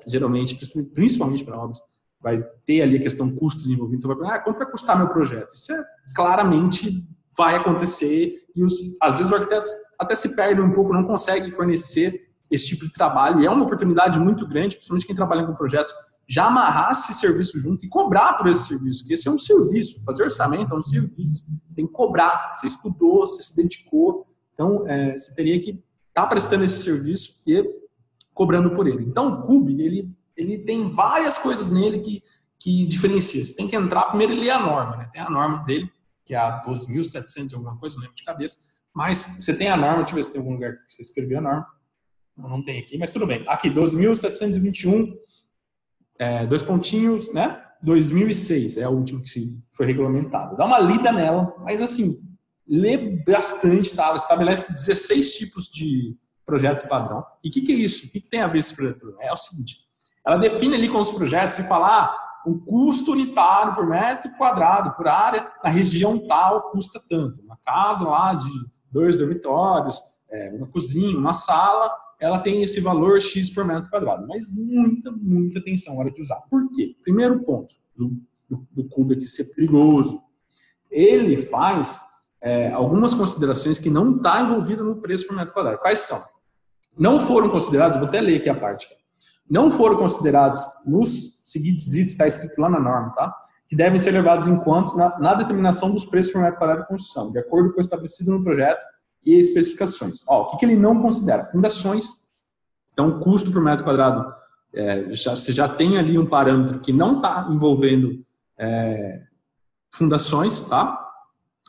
[SPEAKER 1] geralmente, principalmente para obras, vai ter ali a questão custos envolvidos. Então, vai perguntar, quanto vai custar meu projeto? Isso claramente vai acontecer e às vezes o arquiteto até se perde um pouco, não consegue fornecer esse tipo de trabalho, e é uma oportunidade muito grande, principalmente quem trabalha com projetos, já amarrar esse serviço junto e cobrar por esse serviço, porque esse é um serviço, fazer orçamento é um serviço, você tem que cobrar, você estudou, você se dedicou, então você teria que estar prestando esse serviço e cobrando por ele. Então o CUB, ele tem várias coisas nele que diferencia, você tem que entrar, primeiro ele é a norma, né? Tem a norma dele, que é a 12.700 alguma coisa, não lembro de cabeça, mas você tem a norma, deixa eu ver se tem algum lugar que você escreveu a norma, não tem aqui, mas tudo bem. Aqui, 12.721, 2 pontinhos, né? 2006 é a última que foi regulamentada. Dá uma lida nela, mas assim, lê bastante, tá? Ela estabelece 16 tipos de projeto padrão. E o que é isso? O que tem a ver esse projeto padrão? É o seguinte, ela define ali com os projetos e fala, o custo unitário por metro quadrado, por área, na região tal, custa tanto. Uma casa lá de 2 dormitórios, uma cozinha, uma sala, ela tem esse valor X por metro quadrado. Mas muita atenção na hora de usar. Por quê? Primeiro ponto do CUB aqui ser perigoso. Ele faz algumas considerações que não está envolvida no preço por metro quadrado. Quais são? Não foram considerados, vou até ler aqui a parte, não foram considerados nos seguintes itens, está escrito lá na norma, tá? Que devem ser levados em conta na determinação dos preços por metro quadrado de construção, de acordo com o estabelecido no projeto e especificações. O que ele não considera? Fundações. Então, custo por metro quadrado, você já tem ali um parâmetro que não está envolvendo fundações, tá?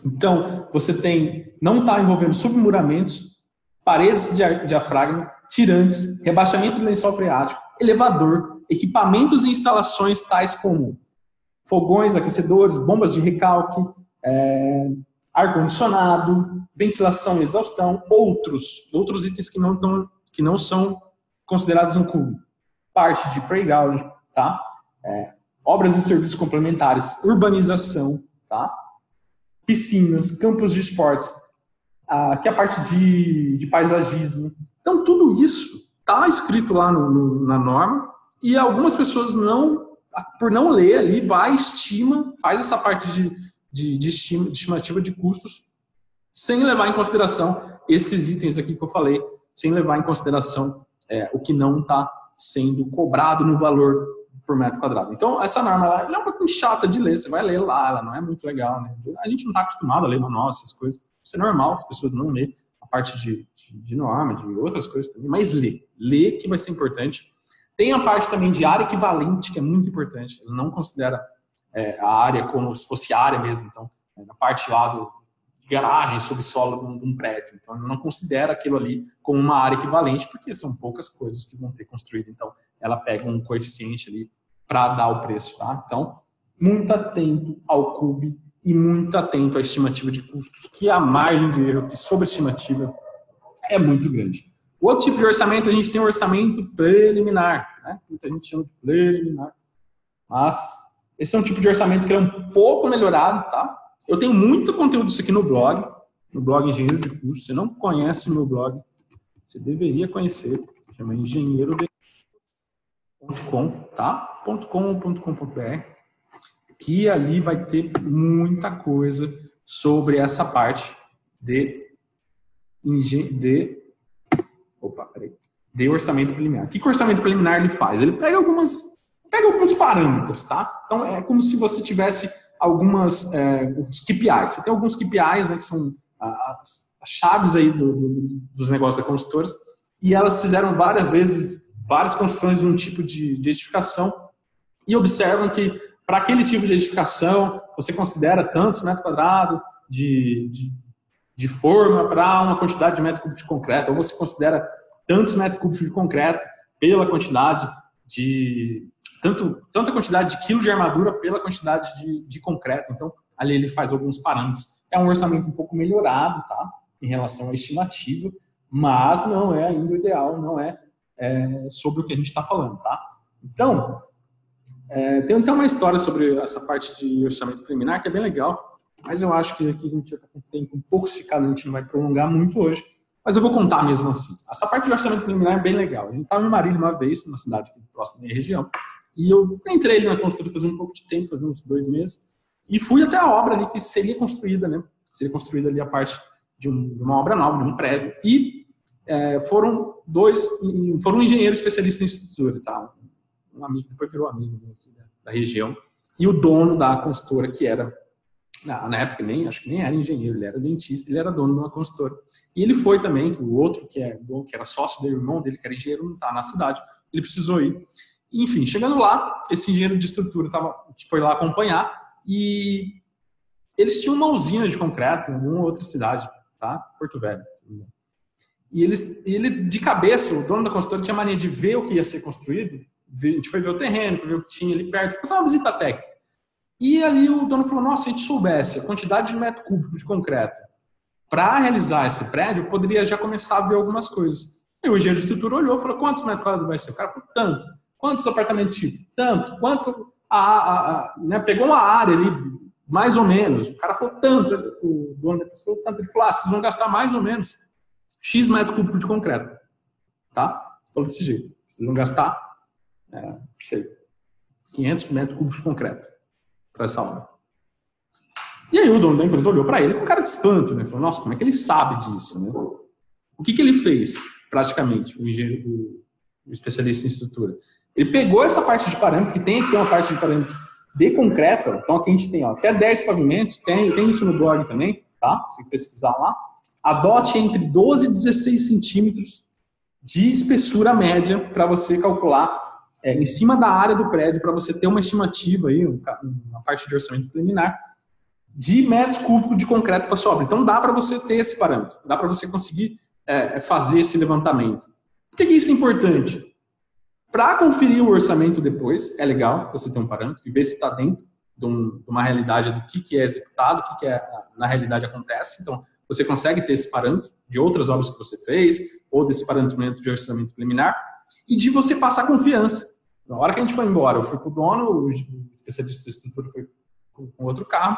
[SPEAKER 1] Então, você não está envolvendo submuramentos, paredes de diafragma, tirantes, rebaixamento de lençol freático, elevador, equipamentos e instalações tais como fogões, aquecedores, bombas de recalque, ar-condicionado, ventilação e exaustão, outros itens que não são considerados no CUB. Parte de playground, tá? Obras e serviços complementares, urbanização, tá? Piscinas, campos de esportes, aqui a parte de paisagismo. Então, tudo isso está escrito lá na norma e algumas pessoas, por não ler ali, faz essa parte de estimativa de custos sem levar em consideração esses itens aqui que eu falei, sem levar em consideração o que não está sendo cobrado no valor por metro quadrado. Então, essa norma ela é um pouquinho chata de ler, você vai ler lá, ela não é muito legal, né? A gente não está acostumado a ler manual, essas coisas. Isso é normal, as pessoas não lêem a parte de norma, de outras coisas também, mas lê que vai ser importante. Tem a parte também de área equivalente, que é muito importante. Ele não considera a área como se fosse área mesmo, então, na parte lá de garagem, subsolo de um prédio. Então, ele não considera aquilo ali como uma área equivalente, porque são poucas coisas que vão ter construído. Então, ela pega um coeficiente ali para dar o preço, tá? Então, muito atento ao CUB e muito atento à estimativa de custos, que a margem de erro de sobreestimativa é muito grande. O outro tipo de orçamento, a gente tem o orçamento preliminar, né? Muita gente chama de preliminar. Mas esse é um tipo de orçamento que é um pouco melhorado, tá? Eu tenho muito conteúdo disso aqui no blog Engenheiro de Custos. Se não conhece o meu blog, você deveria conhecer. Chama engenheiro.com, tá? .com.br, que ali vai ter muita coisa sobre essa parte de orçamento preliminar. O que o orçamento preliminar ele faz? Ele pega alguns parâmetros, tá? Então, é como se você tivesse os KPIs. Você tem alguns KPIs, né, que são as chaves aí dos negócios da construtora, e elas fizeram várias construções de um tipo de edificação e observam que para aquele tipo de edificação você considera tantos metros quadrados de forma para uma quantidade de metro cúbico de concreto, ou você considera tantos metros cúbicos de concreto pela quantidade tanta quantidade de quilos de armadura pela quantidade de concreto. Então, ali ele faz alguns parâmetros. É um orçamento um pouco melhorado, tá? Em relação à estimativa, mas não é ainda o ideal, não é sobre o que a gente está falando, tá? Então, tem até uma história sobre essa parte de orçamento preliminar que é bem legal, mas eu acho que aqui a gente já está com o tempo um pouco esticado, a gente não vai prolongar muito hoje, mas eu vou contar mesmo assim. Essa parte de orçamento preliminar é bem legal. A gente estava em Marília uma vez, numa cidade aqui próxima da minha região, e eu entrei ali na construtora fazendo um pouco de tempo, fazendo uns 2 meses, e fui até a obra ali que seria construída, né? Seria construída ali a parte de uma obra nova, de um prédio, e foram um engenheiro especialista em estrutura, tá? Um amigo, depois virou amigo da região, e o dono da construtora, que era, na época, acho que nem era engenheiro, ele era dentista, ele era dono de uma construtora. E ele foi também, que o outro, que era sócio dele, o irmão dele, que era engenheiro, não está na cidade, ele precisou ir. Enfim, chegando lá, esse engenheiro de estrutura foi lá acompanhar, e eles tinham uma usina de concreto em uma outra cidade, tá? Porto Velho. E ele, de cabeça, o dono da construtora tinha mania de ver o que ia ser construído. A gente foi ver o terreno, foi ver o que tinha ali perto, fazer uma visita técnica. E ali o dono falou, nossa, se a gente soubesse a quantidade de metro cúbico de concreto para realizar esse prédio, eu poderia já começar a ver algumas coisas. E o engenheiro de estrutura olhou e falou, quantos metros quadrados vai ser? O cara falou, tanto. Quantos apartamentos tipo? Tanto. Quanto né, pegou uma área ali, mais ou menos. O cara falou tanto. O dono da pessoa falou tanto. Ele falou, vocês vão gastar mais ou menos X metro cúbico de concreto. Tá? Falou desse jeito. Vocês vão gastar 500 metros cúbicos de concreto para essa obra. E aí o dono da empresa olhou para ele com cara de espanto, né? Falou, nossa, como é que ele sabe disso, né? O que ele fez, praticamente, o engenheiro, o especialista em estrutura? Ele pegou essa parte de parâmetro, que tem aqui uma parte de parâmetro de concreto, então aqui a gente tem até 10 pavimentos, tem isso no blog também, tá? Se você pesquisar lá. Adote entre 12 e 16 centímetros de espessura média para você calcular em cima da área do prédio, para você ter uma estimativa aí, uma parte de orçamento preliminar, de metros cúbicos de concreto para sua obra. Então, dá para você ter esse parâmetro, dá para você conseguir fazer esse levantamento. Por que isso é importante? Para conferir o orçamento depois, é legal você ter um parâmetro e ver se está dentro de uma realidade do que é executado, o que na realidade acontece. Então, você consegue ter esse parâmetro de outras obras que você fez, ou desse parâmetro de orçamento preliminar, e de você passar confiança. Na hora que a gente foi embora, eu fui com o dono, o especialista de estrutura foi com outro carro,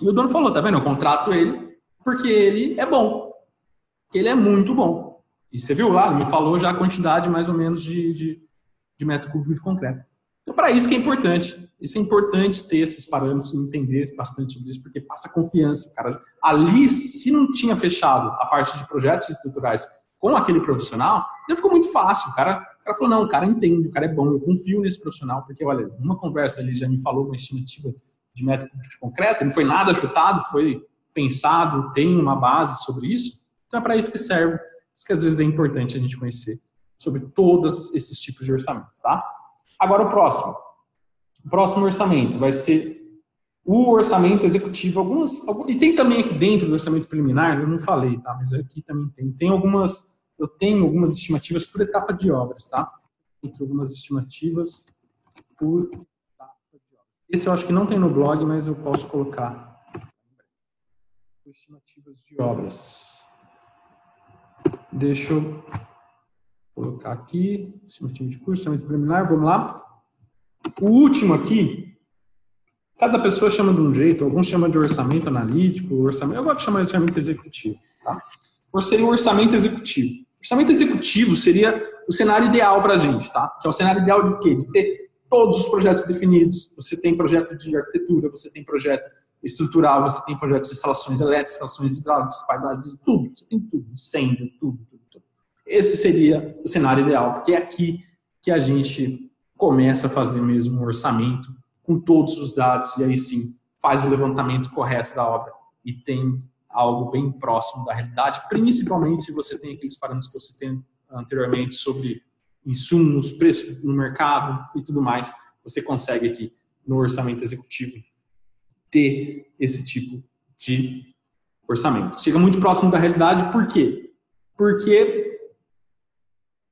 [SPEAKER 1] e o dono falou, tá vendo, eu contrato ele porque ele é bom, porque ele é muito bom. E você viu lá, ele me falou já a quantidade mais ou menos de metro cúbico de concreto. Então, para isso que é importante. Isso é importante ter esses parâmetros e entender bastante sobre isso, porque passa confiança. Cara, ali, se não tinha fechado a parte de projetos estruturais com aquele profissional, já ficou muito fácil. O cara falou, não, o cara entende, o cara é bom, eu confio nesse profissional, porque, olha, numa conversa ele já me falou uma estimativa de metro cúbico de concreto, não foi nada chutado, foi pensado, tem uma base sobre isso. Então, é para isso que serve. Por isso que às vezes é importante a gente conhecer sobre todos esses tipos de orçamento, tá? Agora o próximo. O próximo orçamento vai ser o orçamento executivo. E tem também aqui dentro do orçamento preliminar, eu não falei, tá? Mas aqui também tem algumas, eu tenho algumas estimativas por etapa de obras, tá? Tem algumas estimativas por etapa de obras. Esse eu acho que não tem no blog, mas eu posso colocar. Estimativas de obras. Deixa eu colocar aqui, estimativa de curso, orçamento preliminar, vamos lá. O último aqui, cada pessoa chama de um jeito, alguns chamam de orçamento analítico, eu gosto de chamar de orçamento executivo, tá? Ou seria o orçamento executivo. O orçamento executivo seria o cenário ideal para a gente, tá? Que é o cenário ideal de quê? De ter todos os projetos definidos. Você tem projeto de arquitetura, você tem projeto estrutural, você tem projetos de instalações elétricas, instalações hidráulicas, paisagens, tudo. Você tem tudo, incêndio, tudo. Esse seria o cenário ideal, porque é aqui que a gente começa a fazer mesmo um orçamento com todos os dados e aí sim faz o levantamento correto da obra e tem algo bem próximo da realidade, principalmente se você tem aqueles parâmetros que você tem anteriormente sobre insumos, preço no mercado e tudo mais, você consegue aqui no orçamento executivo ter esse tipo de orçamento. Chega muito próximo da realidade, por quê? Porque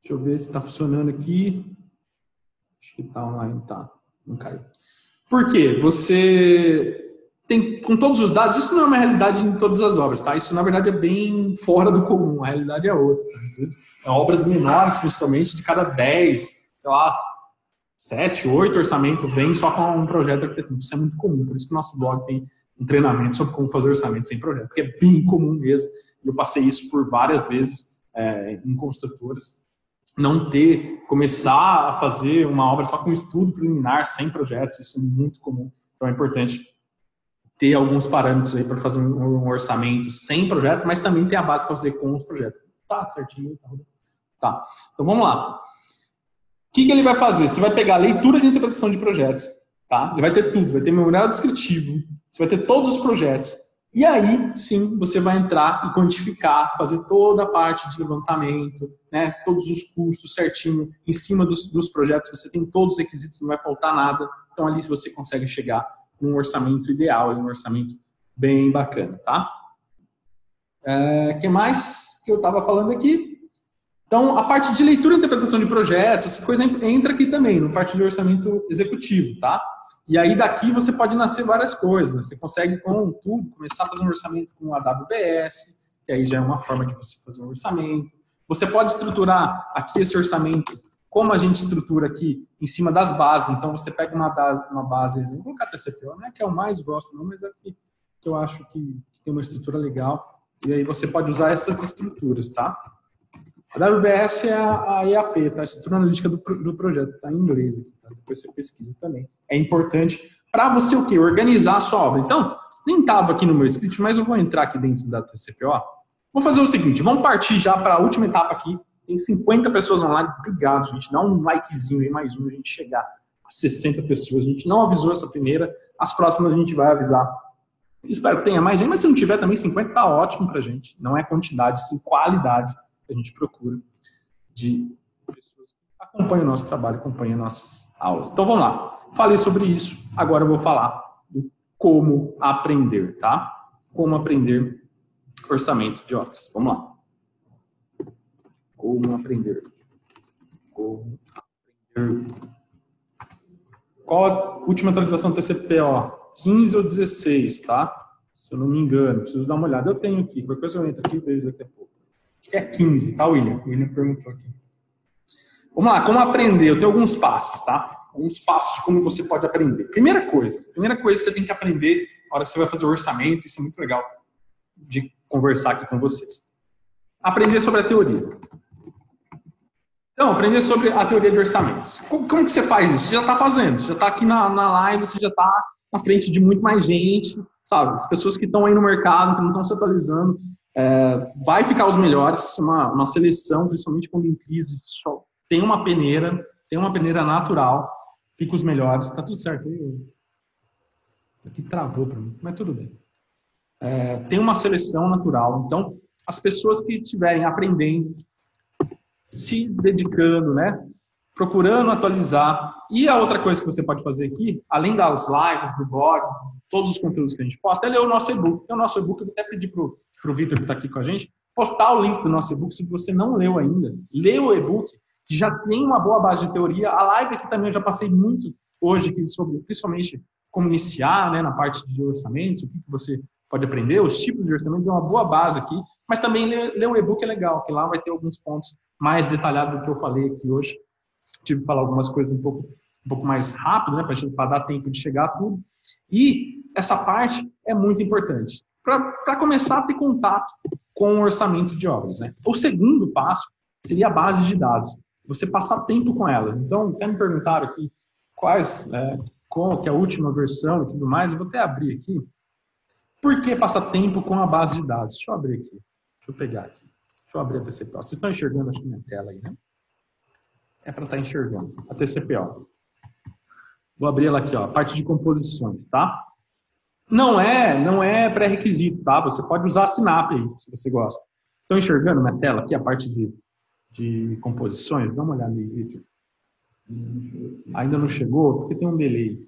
[SPEAKER 1] deixa eu ver se está funcionando aqui. Acho que está online, tá. Não caiu. Por quê? Você tem, com todos os dados, isso não é uma realidade em todas as obras, tá? Isso, na verdade, é bem fora do comum. A realidade é outra. Às vezes, obras menores, principalmente, de cada 10, sei lá, 7, 8 orçamentos, vem só com um projeto arquitetônico. Isso é muito comum. Por isso que o nosso blog tem um treinamento sobre como fazer orçamento sem projeto, porque é bem comum mesmo. Eu passei isso por várias vezes em construtoras. Não começar a fazer uma obra só com estudo preliminar, sem projetos, isso é muito comum. Então é importante ter alguns parâmetros aí para fazer um orçamento sem projeto, mas também ter a base para fazer com os projetos. Tá certinho? Tá. Então vamos lá. O que ele vai fazer? Você vai pegar a leitura de interpretação de projetos, tá? Ele vai ter tudo, vai ter memorial descritivo, você vai ter todos os projetos. E aí, sim, você vai entrar e quantificar, fazer toda a parte de levantamento, né, todos os custos certinho, em cima dos projetos, você tem todos os requisitos, não vai faltar nada. Então, ali você consegue chegar num orçamento ideal, um orçamento bem bacana, tá? O que mais que eu estava falando aqui? Então, a parte de leitura e interpretação de projetos, essa coisa entra aqui também, no parte de orçamento executivo, tá? E aí daqui você pode nascer várias coisas. Você consegue com tudo começar a fazer um orçamento com a AWS, que aí já é uma forma de você fazer um orçamento. Você pode estruturar aqui esse orçamento, como a gente estrutura aqui, em cima das bases. Então você pega uma base, vou colocar a TCPO, né, que é o mais gosto, não, mas é que eu acho que tem uma estrutura legal. E aí você pode usar essas estruturas, tá? A AWS é a EAP, tá? A estrutura analítica do projeto, está em inglês aqui, tá? Depois você pesquisa também. É importante para você o quê? Organizar a sua obra. Então, nem estava aqui no meu script, mas eu vou entrar aqui dentro da TCPO. Vamos fazer o seguinte, vamos partir já para a última etapa aqui. Tem 50 pessoas online. Obrigado, gente. Dá um likezinho aí, mais um, a gente chegar a 60 pessoas. A gente não avisou essa primeira, as próximas a gente vai avisar. Espero que tenha mais gente, mas se não tiver também 50, tá ótimo pra gente. Não é quantidade, sim qualidade. A gente procura de pessoas que acompanham o nosso trabalho, acompanham nossas aulas. Então, vamos lá. Falei sobre isso, agora eu vou falar do como aprender, tá? Como aprender orçamento de obras. Vamos lá. Como aprender. Como aprender. Qual a última atualização do TCP/IP? 15 ou 16, tá? Se eu não me engano, preciso dar uma olhada. Eu tenho aqui, qualquer coisa eu entro aqui e vejo daqui a pouco. Acho que é 15, tá, William? O William perguntou aqui. Vamos lá, como aprender? Eu tenho alguns passos, tá? Alguns passos de como você pode aprender. Primeira coisa que você tem que aprender na hora que você vai fazer o orçamento, isso é muito legal de conversar aqui com vocês. Aprender sobre a teoria. Então, aprender sobre a teoria de orçamentos. Como que você faz isso? Você já está fazendo, já está aqui na live, você já está na frente de muito mais gente, sabe? As pessoas que estão aí no mercado, que não estão se atualizando, vai ficar os melhores, uma seleção, principalmente quando em crise, só tem uma peneira natural, fica os melhores, tá tudo certo. Aqui travou para mim, mas tudo bem. Tem uma seleção natural, então as pessoas que estiverem aprendendo, se dedicando, né? Procurando atualizar. E a outra coisa que você pode fazer aqui, além das lives, do blog, todos os conteúdos que a gente posta, é ler o nosso e-book. Então, o nosso e-book, eu vou até pedir para o Vitor, que está aqui com a gente, postar o link do nosso e-book. Se você não leu ainda, lê o e-book, que já tem uma boa base de teoria. A live aqui também eu já passei muito hoje aqui sobre, principalmente, como iniciar, né, na parte de orçamento, o que você pode aprender, os tipos de orçamento, tem uma boa base aqui. Mas também ler o e-book é legal, que lá vai ter alguns pontos mais detalhados do que eu falei aqui hoje. Tive que falar algumas coisas um pouco mais rápido, né, para dar tempo de chegar a tudo. E essa parte é muito importante para começar a ter contato com o orçamento de obras, né? O segundo passo seria a base de dados. Você passar tempo com elas. Então, até me perguntaram aqui qual que é a última versão e tudo mais. Eu vou até abrir aqui. Por que passar tempo com a base de dados? Deixa eu abrir aqui. Deixa eu pegar aqui. Deixa eu abrir a TCP/IP. Vocês estão enxergando, acho que minha tela aí, né? É para estar enxergando. A TCP/IP. Vou abrir ela aqui, ó. Parte de composições, tá? Não é pré-requisito, tá? Você pode usar a Sinap aí, se você gosta. Estão enxergando minha tela aqui, a parte de composições? Dá uma olhada aí, Victor. Ainda não chegou? Porque tem um delay.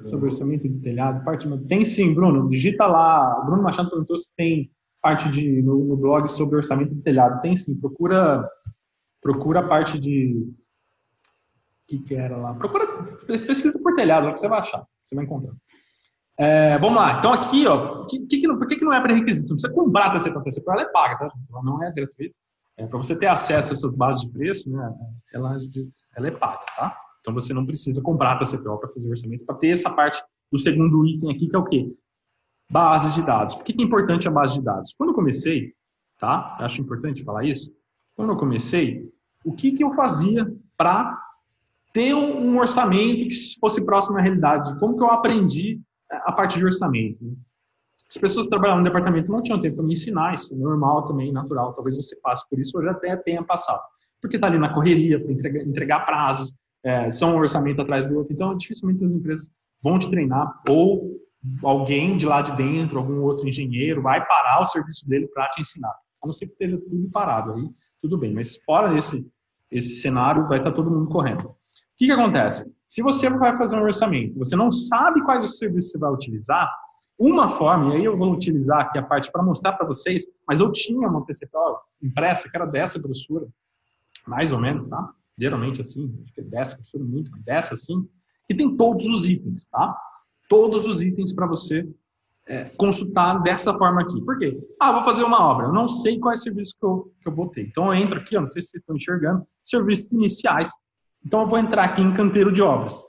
[SPEAKER 1] Sobre orçamento de telhado, tem sim, Bruno, digita lá. Bruno Machado perguntou se tem parte no blog sobre orçamento de telhado. Tem sim, procura a parte de que era lá. Pesquisa por telhado, lá que você vai achar, você vai encontrar. Vamos lá, então aqui, ó, por que não é pré-requisito? Você precisa comprar a TCP/IP, ela é paga, tá? Ela não é gratuita. Para você ter acesso a essas bases de preço, né, ela é paga, tá? Então, você não precisa comprar a TCP/IP para fazer o orçamento, para ter essa parte do segundo item aqui, que é o quê? Base de dados. Por que é importante a base de dados? Quando eu comecei, tá? Acho importante falar isso. Quando eu comecei, o que eu fazia para ter um orçamento que fosse próximo à realidade? Como que eu aprendi a parte de orçamento? As pessoas que trabalhavam no departamento não tinham tempo para me ensinar, isso é normal também, natural. Talvez você passe por isso, ou já até tenha passado. Porque está ali na correria, para entregar prazos, são um orçamento atrás do outro. Então, dificilmente as empresas vão te treinar, ou alguém de lá de dentro, algum outro engenheiro, vai parar o serviço dele para te ensinar. A não ser que esteja tudo parado, aí tudo bem. Mas fora esse cenário, vai estar todo mundo correndo. O que acontece? Se você vai fazer um orçamento, você não sabe quais os serviços você vai utilizar, uma forma, e aí eu vou utilizar aqui a parte para mostrar para vocês, mas eu tinha uma TCP/IP impressa, que era dessa grossura, mais ou menos, tá? Geralmente assim, acho que é dessa grossura, muito, mas dessa assim, que tem todos os itens, tá? Todos os itens para você consultar dessa forma aqui. Por quê? Vou fazer uma obra, eu não sei quais serviços que eu vou ter. Então eu entro aqui, não sei se vocês estão enxergando, serviços iniciais. Então eu vou entrar aqui em canteiro de obras.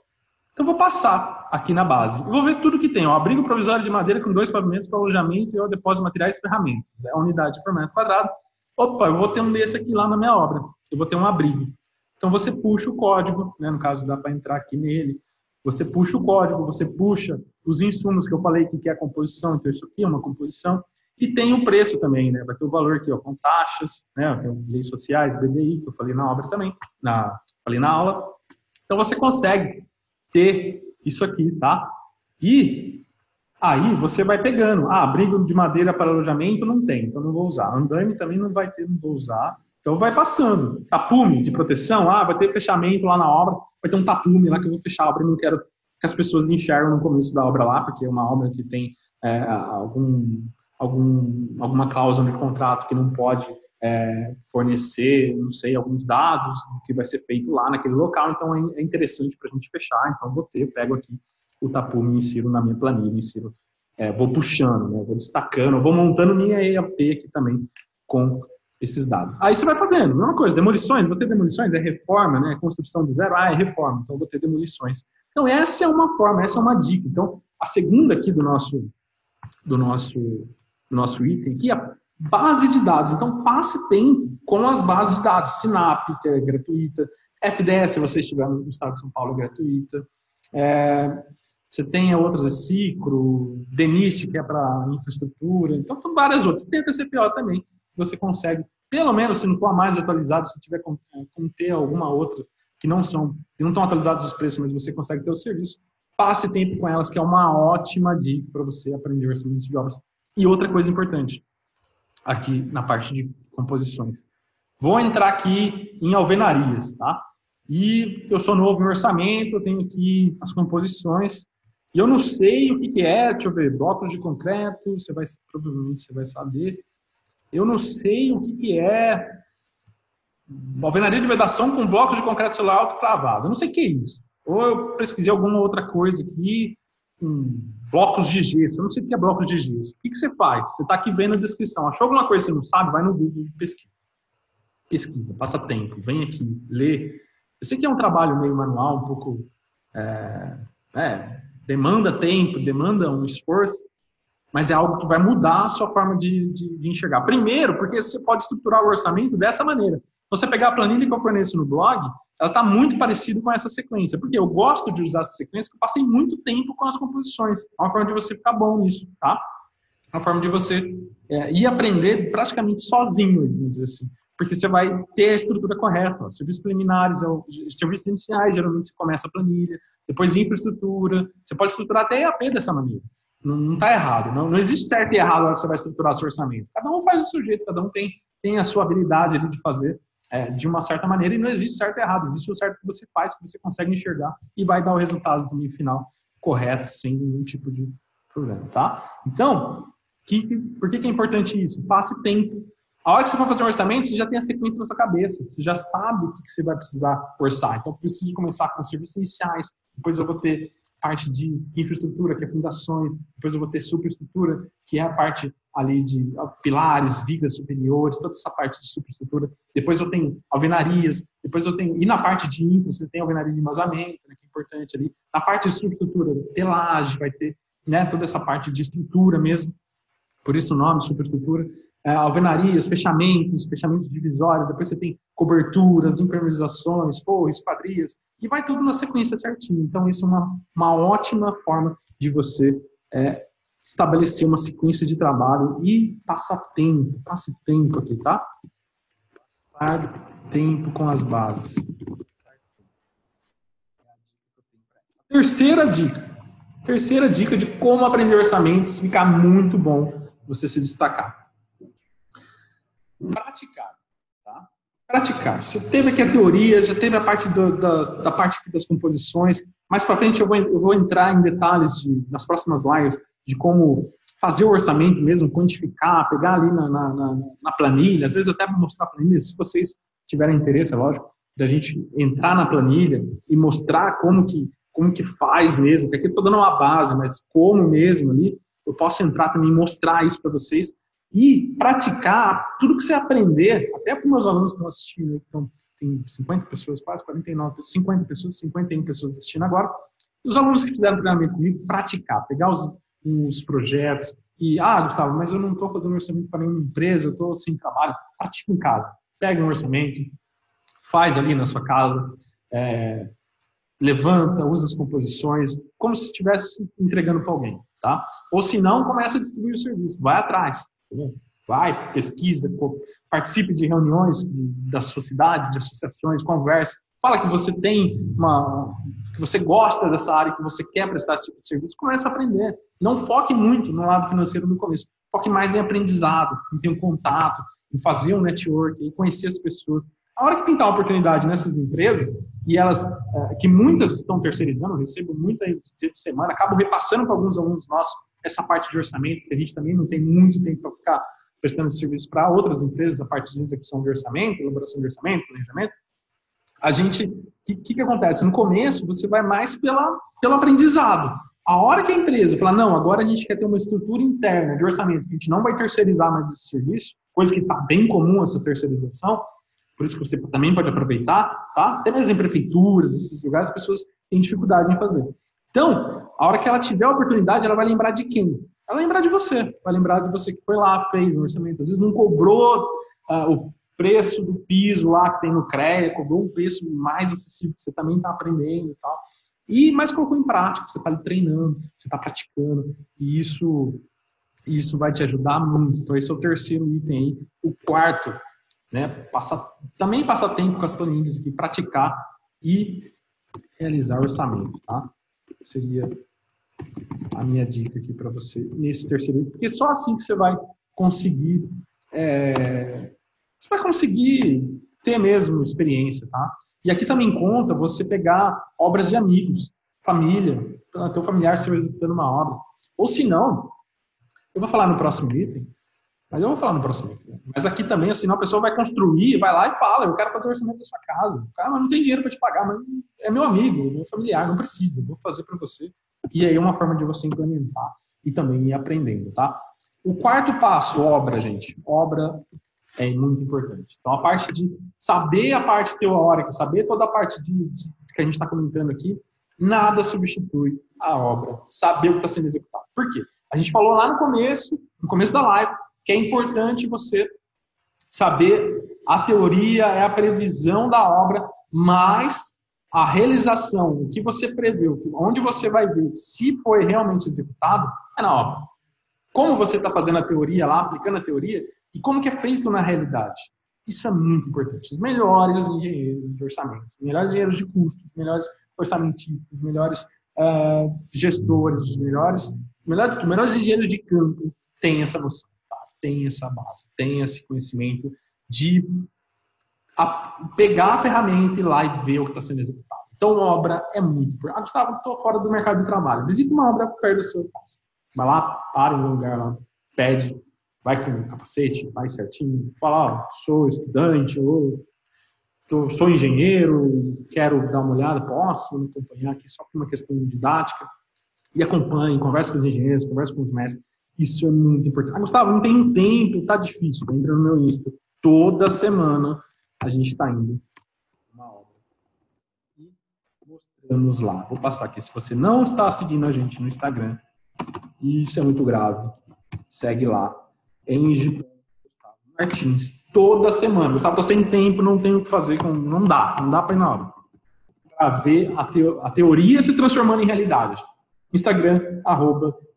[SPEAKER 1] Então eu vou passar aqui na base. Eu vou ver tudo que tem. Abrigo provisório de madeira com 2 pavimentos para alojamento e depósito de materiais e ferramentas. É a unidade por metro quadrado. Opa, eu vou ter um desse aqui lá na minha obra. Eu vou ter um abrigo. Então você puxa o código, né? No caso dá para entrar aqui nele. Você puxa o código, você puxa os insumos que eu falei que é a composição. Então isso aqui é uma composição. E tem o preço também, né? Vai ter o valor aqui, ó, com taxas, né? Tem leis sociais, BDI, que eu falei na obra também, falei na aula. Então você consegue ter isso aqui, tá? E aí você vai pegando. Abrigo de madeira para alojamento não tem, então não vou usar. Andaime também não vai ter, não vou usar. Então vai passando. Tapume de proteção, vai ter fechamento lá na obra, vai ter um tapume lá que eu vou fechar a obra e não quero que as pessoas enxergam no começo da obra lá, porque é uma obra que tem alguma cláusula no contrato que não pode fornecer, não sei, alguns dados do que vai ser feito lá naquele local, então é interessante para a gente fechar, então pego aqui o tapume, insiro na minha planilha, vou puxando, né, vou destacando, vou montando minha EAP aqui também com esses dados. Aí você vai fazendo, mesma coisa, demolições, vou ter demolições, é reforma, né, construção do zero, é reforma, então vou ter demolições. Então essa é uma forma, essa é uma dica. Então a segunda aqui do nosso item aqui é a base de dados. Então passe tempo com as bases de dados, Sinap, que é gratuita, FDS, se você estiver no estado de São Paulo, é gratuita. Você tem outras, Cicro, DENIT, que é para infraestrutura, então tem várias outras. Tem a TCPO também, você consegue, pelo menos se não for a mais atualizada, se tiver como ter alguma outra que não estão atualizados os preços, mas você consegue ter o serviço, passe tempo com elas, que é uma ótima dica para você aprender orçamento de obras. E outra coisa importante, aqui na parte de composições. Vou entrar aqui em alvenarias, tá? E eu sou novo em orçamento, eu tenho aqui as composições, e eu não sei o que é, deixa eu ver, blocos de concreto, provavelmente você vai saber. Eu não sei o que é alvenaria de vedação com blocos de concreto celular autoclavado. Eu não sei o que é isso. Ou eu pesquisei alguma outra coisa aqui, blocos de gesso. Eu não sei o que é blocos de gesso. O que você faz? Você está aqui vendo a descrição. Achou alguma coisa que você não sabe? Vai no Google e pesquisa. Pesquisa, passa tempo, vem aqui, lê. Eu sei que é um trabalho meio manual, um pouco... demanda tempo, demanda um esforço, mas é algo que vai mudar a sua forma de enxergar. Primeiro, porque você pode estruturar o orçamento dessa maneira. Você pegar a planilha que eu forneço no blog, ela está muito parecida com essa sequência, porque eu gosto de usar essa sequência, porque eu passei muito tempo com as composições. É uma forma de você ficar bom nisso, tá? É uma forma de você ir aprender praticamente sozinho, vamos dizer assim. Porque você vai ter a estrutura correta. Ó. Serviços preliminares, serviços iniciais, geralmente você começa a planilha, depois infraestrutura. Você pode estruturar até EAP dessa maneira. Não está errado. Não existe certo e errado na hora que você vai estruturar seu orçamento. Cada um faz do seu jeito, cada um tem a sua habilidade ali de fazer de uma certa maneira, e não existe certo e errado. Existe o certo que você faz, que você consegue enxergar e vai dar o resultado também final correto, sem nenhum tipo de problema, tá? Então, por que é importante isso? Passe tempo. A hora que você for fazer um orçamento, você já tem a sequência na sua cabeça. Você já sabe o que você vai precisar orçar. Então, eu preciso começar com serviços iniciais, depois eu vou ter parte de infraestrutura, que é fundações, depois eu vou ter superestrutura, que é a parte ali de pilares, vigas superiores, toda essa parte de superestrutura. Depois eu tenho alvenarias, e na parte de infra, você tem alvenaria de embasamento, né, que é importante ali. Na parte de superestrutura, telagem, vai ter toda essa parte de estrutura mesmo, por isso o nome, superestrutura. Alvenarias, fechamentos divisórios, depois você tem coberturas, impermeabilizações, forros, esquadrias, e vai tudo na sequência certinho. Então, isso é uma ótima forma de você estabelecer uma sequência de trabalho e passe tempo aqui, tá? Passar tempo com as bases. Terceira dica de como aprender orçamento, ficar muito bom você se destacar. Praticar, tá? Praticar. Você teve aqui a teoria, já teve a parte da parte das composições. Mais para frente eu vou entrar em detalhes nas próximas lives de como fazer o orçamento mesmo, quantificar, pegar ali na planilha, às vezes até mostrar a planilha, se vocês tiverem interesse, é lógico, da gente entrar na planilha e mostrar como que faz mesmo, porque aqui eu estou dando uma base, mas como mesmo ali, eu posso entrar também e mostrar isso para vocês e praticar tudo que você aprender, até para os meus alunos que estão assistindo, então, tem 50 pessoas, quase 49, 50 pessoas, 51 pessoas assistindo agora, e os alunos que fizeram treinamento comigo, praticar, pegar os projetos e, Gustavo, mas eu não estou fazendo orçamento para nenhuma empresa, eu estou sem trabalho, pratica em casa, pega um orçamento, faz ali na sua casa, levanta, usa as composições, como se estivesse entregando para alguém, tá? Ou se não, começa a distribuir o serviço, vai atrás, vai, pesquisa, participe de reuniões da sua cidade, de associações, converse, fala que você que você gosta dessa área, que você quer prestar esse tipo de serviço, comece a aprender. Não foque muito no lado financeiro no começo, foque mais em aprendizado, em ter um contato, em fazer um network, em conhecer as pessoas. A hora que pintar uma oportunidade nessas empresas, e elas, que muitas estão terceirizando, eu recebo muita dia de semana, acabo repassando para alguns alunos nossos essa parte de orçamento, que a gente também não tem muito tempo para ficar prestando esse serviço para outras empresas, a parte de execução de orçamento, elaboração de orçamento, planejamento. A gente, o que acontece? No começo, você vai mais pelo aprendizado. A hora que a empresa fala, não, agora a gente quer ter uma estrutura interna de orçamento, que a gente não vai terceirizar mais esse serviço, coisa que está bem comum essa terceirização, por isso que você também pode aproveitar, tá? Até mesmo em prefeituras, esses lugares, as pessoas têm dificuldade em fazer. Então, a hora que ela tiver a oportunidade, ela vai lembrar de quem? Ela vai lembrar de você. Vai lembrar de você que foi lá, fez um orçamento. Às vezes não cobrou o preço do piso lá que tem no CREA, cobrou um preço mais acessível, que você também está aprendendo e tal. Mas colocou em prática, você está ali treinando, você está praticando, e isso vai te ajudar muito. Então, esse é o terceiro item aí. O quarto, né, também passar tempo com as planilhas aqui, praticar e realizar orçamento, tá? Seria a minha dica aqui para você nesse terceiro item, porque só assim que você vai conseguir ter mesmo experiência, tá? E aqui também conta você pegar obras de amigos, família, teu familiar se executando uma obra. Ou se não, eu vou falar no próximo item, mas aqui também, assim, a pessoa vai construir, vai lá e fala, eu quero fazer o orçamento da sua casa. O cara, mas não tem dinheiro para te pagar, mas é meu amigo, meu familiar, não precisa, eu vou fazer para você. E aí é uma forma de você implementar e também ir aprendendo, tá? O quarto passo, obra, gente. Obra é muito importante. Então, a parte de saber a parte teórica, saber toda a parte que a gente está comentando aqui, nada substitui a obra. Saber o que está sendo executado. Por quê? A gente falou lá no começo da live, que é importante você saber a teoria, é a previsão da obra, mas a realização, o que você preveu, onde você vai ver se foi realmente executado, é na obra. Como você está fazendo a teoria lá, aplicando a teoria, e como que é feito na realidade. Isso é muito importante. Os melhores engenheiros de orçamento, os melhores engenheiros de custo, os melhores orçamentistas, os melhores gestores, os melhores engenheiros de campo têm essa noção. Tem essa base, tem esse conhecimento de pegar a ferramenta e ir lá e ver o que está sendo executado. Então, obra é muito importante. Gustavo, estou fora do mercado de trabalho. Visita uma obra perto da sua casa. Vai lá, para em um lugar lá, pede, vai com um capacete, vai certinho, fala, sou estudante, ou sou engenheiro, quero dar uma olhada, posso me acompanhar aqui só por uma questão didática. E acompanhe, converse com os engenheiros, converse com os mestres. Isso é muito importante. Gustavo, não tem tempo, tá difícil. Entra no meu Insta. Toda semana a gente está indo uma obra. E mostramos lá. Vou passar aqui. Se você não está seguindo a gente no Instagram, isso é muito grave. Segue lá. Eng. Gustavo Martins. Toda semana. Gustavo, tô sem tempo, não tenho o que fazer. Não dá para ir na obra. Para ver a teoria se transformando em realidade. Instagram,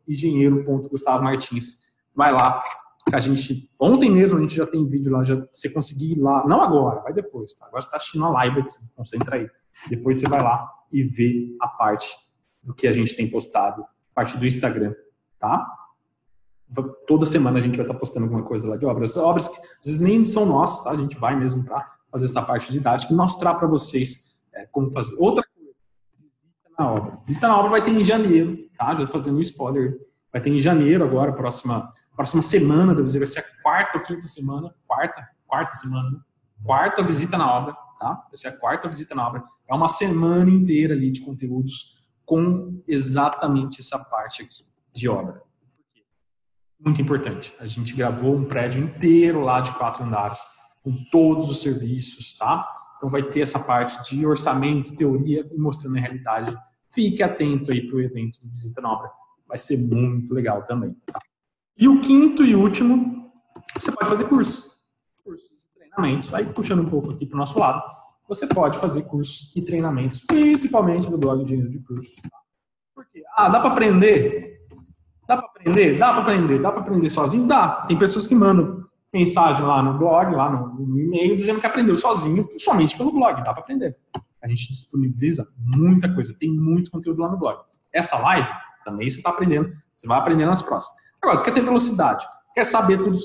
[SPEAKER 1] @engenheiro.gustavomartins. Vai lá, que a gente, ontem mesmo a gente já tem vídeo lá, já você conseguir ir lá, não agora, vai depois, tá? Agora você está assistindo a live aqui, concentra aí. Depois você vai lá e vê a parte do que a gente tem postado, a parte do Instagram, tá? Toda semana a gente vai estar postando alguma coisa lá de obras. Obras que às vezes nem são nossas, tá? A gente vai mesmo para fazer essa parte didática e mostrar para vocês como fazer. Outra coisa, visita na obra. Visita na obra vai ter em janeiro, tá? Já fazendo um spoiler. Vai ter em janeiro agora, próxima semana, deve dizer, vai ser a quarta ou quinta semana. Quarta semana, né? Quarta visita na obra, tá? Vai ser a quarta visita na obra. É uma semana inteira ali de conteúdos com exatamente essa parte aqui de obra. Muito importante. A gente gravou um prédio inteiro lá de 4 andares, com todos os serviços, tá? Então vai ter essa parte de orçamento, teoria e mostrando a realidade. Fique atento aí para o evento de visita na obra. Vai ser muito legal também. Tá? E o quinto e último, você pode fazer cursos e treinamentos. Aí puxando um pouco aqui para o nosso lado, você pode fazer cursos e treinamentos, principalmente no blog Engenheiro de Cursos. Tá? Por quê? Dá para aprender? Dá para aprender sozinho? Dá. Tem pessoas que mandam mensagem lá no blog, lá no e-mail, dizendo que aprendeu sozinho, somente pelo blog. Dá para aprender. A gente disponibiliza muita coisa, tem muito conteúdo lá no blog. Essa live, também você está aprendendo, você vai aprender nas próximas. Agora, você quer ter velocidade, quer saber tudo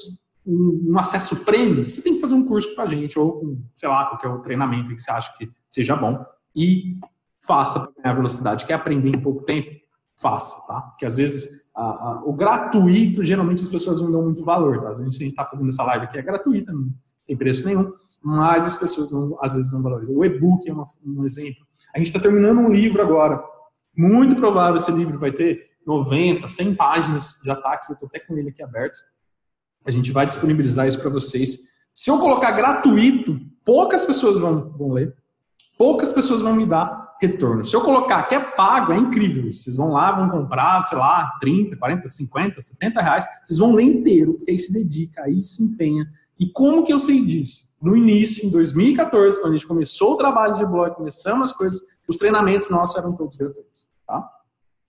[SPEAKER 1] um acesso premium, você tem que fazer um curso com a gente, ou com, sei lá, qualquer outro treinamento que você acha que seja bom, e faça para ganhar velocidade. Quer aprender em pouco tempo? Faça, tá? Porque às vezes o gratuito, geralmente as pessoas não dão muito valor, tá? Às vezes a gente está fazendo essa live aqui, é gratuita, não tem preço nenhum, mas as pessoas às vezes não valorizam. O e-book é um exemplo. A gente está terminando um livro agora, muito provável esse livro vai ter 90, 100 páginas, já está aqui, eu estou até com ele aqui aberto. A gente vai disponibilizar isso para vocês. Se eu colocar gratuito, poucas pessoas vão ler, poucas pessoas vão me dar retorno. Se eu colocar que é pago, é incrível. Vocês vão lá, vão comprar, sei lá, 30, 40, 50, 70 reais. Vocês vão ler inteiro, porque aí se dedica, aí se empenha. E como que eu sei disso? No início, em 2014, quando a gente começou o trabalho de blog, começamos as coisas, os treinamentos nossos eram todos gratuitos, tá?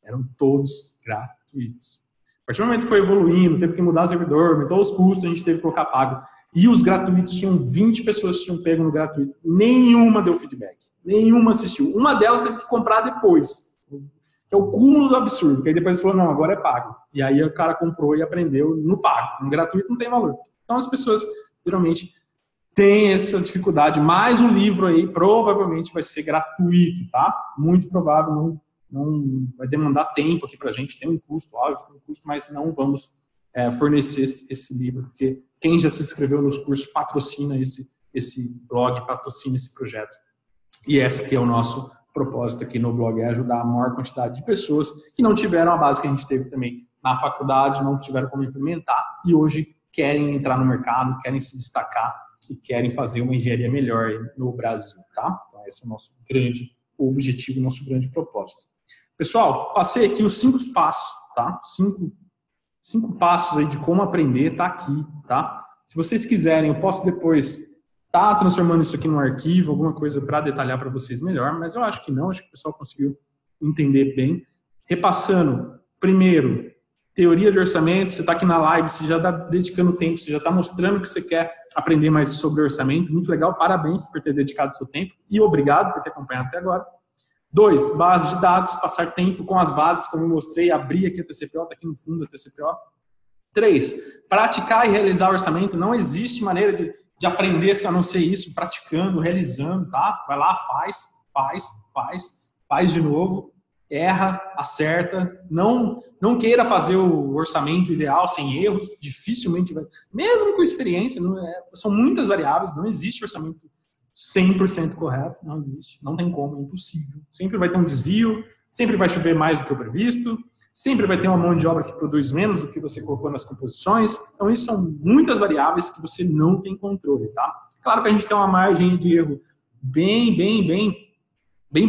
[SPEAKER 1] Eram todos gratuitos. A partir do momento que foi evoluindo, teve que mudar o servidor, aumentou os custos, a gente teve que colocar pago. E os gratuitos, tinham 20 pessoas que tinham pego no gratuito. Nenhuma deu feedback. Nenhuma assistiu. Uma delas teve que comprar depois. Que é o cúmulo do absurdo. Porque aí depois falou, não, agora é pago. E aí o cara comprou e aprendeu no pago. No gratuito não tem valor. Então as pessoas, geralmente, têm essa dificuldade. Mais um livro aí, provavelmente vai ser gratuito, tá? Muito provável, não vai demandar tempo aqui pra gente. Tem um custo, óbvio, tem um custo, mas não vamos fornecer esse livro, porque quem já se inscreveu nos cursos patrocina esse blog, patrocina esse projeto. E esse aqui é o nosso propósito aqui no blog, é ajudar a maior quantidade de pessoas que não tiveram a base que a gente teve também na faculdade, não tiveram como implementar e hoje querem entrar no mercado, querem se destacar e querem fazer uma engenharia melhor no Brasil, tá? Então esse é o nosso grande objetivo, nosso grande propósito. Pessoal, passei aqui os 5 passos, tá? 5 passos aí de como aprender, tá aqui, tá? Se vocês quiserem, eu posso depois tá transformando isso aqui num arquivo, alguma coisa para detalhar para vocês melhor, mas eu acho que não, acho que o pessoal conseguiu entender bem. Repassando, primeiro, teoria de orçamento, você está aqui na live, você já está dedicando tempo, você já está mostrando que você quer aprender mais sobre orçamento, muito legal, parabéns por ter dedicado seu tempo e obrigado por ter acompanhado até agora. 2, base de dados, passar tempo com as bases, como eu mostrei, abrir aqui a TCPO, está aqui no fundo da TCPO. 3, praticar e realizar orçamento, não existe maneira de aprender se a não ser isso, praticando, realizando, tá? Vai lá, faz de novo, erra, acerta, não queira fazer o orçamento ideal sem erros, dificilmente vai, mesmo com experiência, são muitas variáveis, não existe orçamento 100% correto, não existe, não tem como, é impossível. Sempre vai ter um desvio, sempre vai chover mais do que o previsto, sempre vai ter uma mão de obra que produz menos do que você colocou nas composições. Então, isso são muitas variáveis que você não tem controle, tá? Claro que a gente tem uma margem de erro bem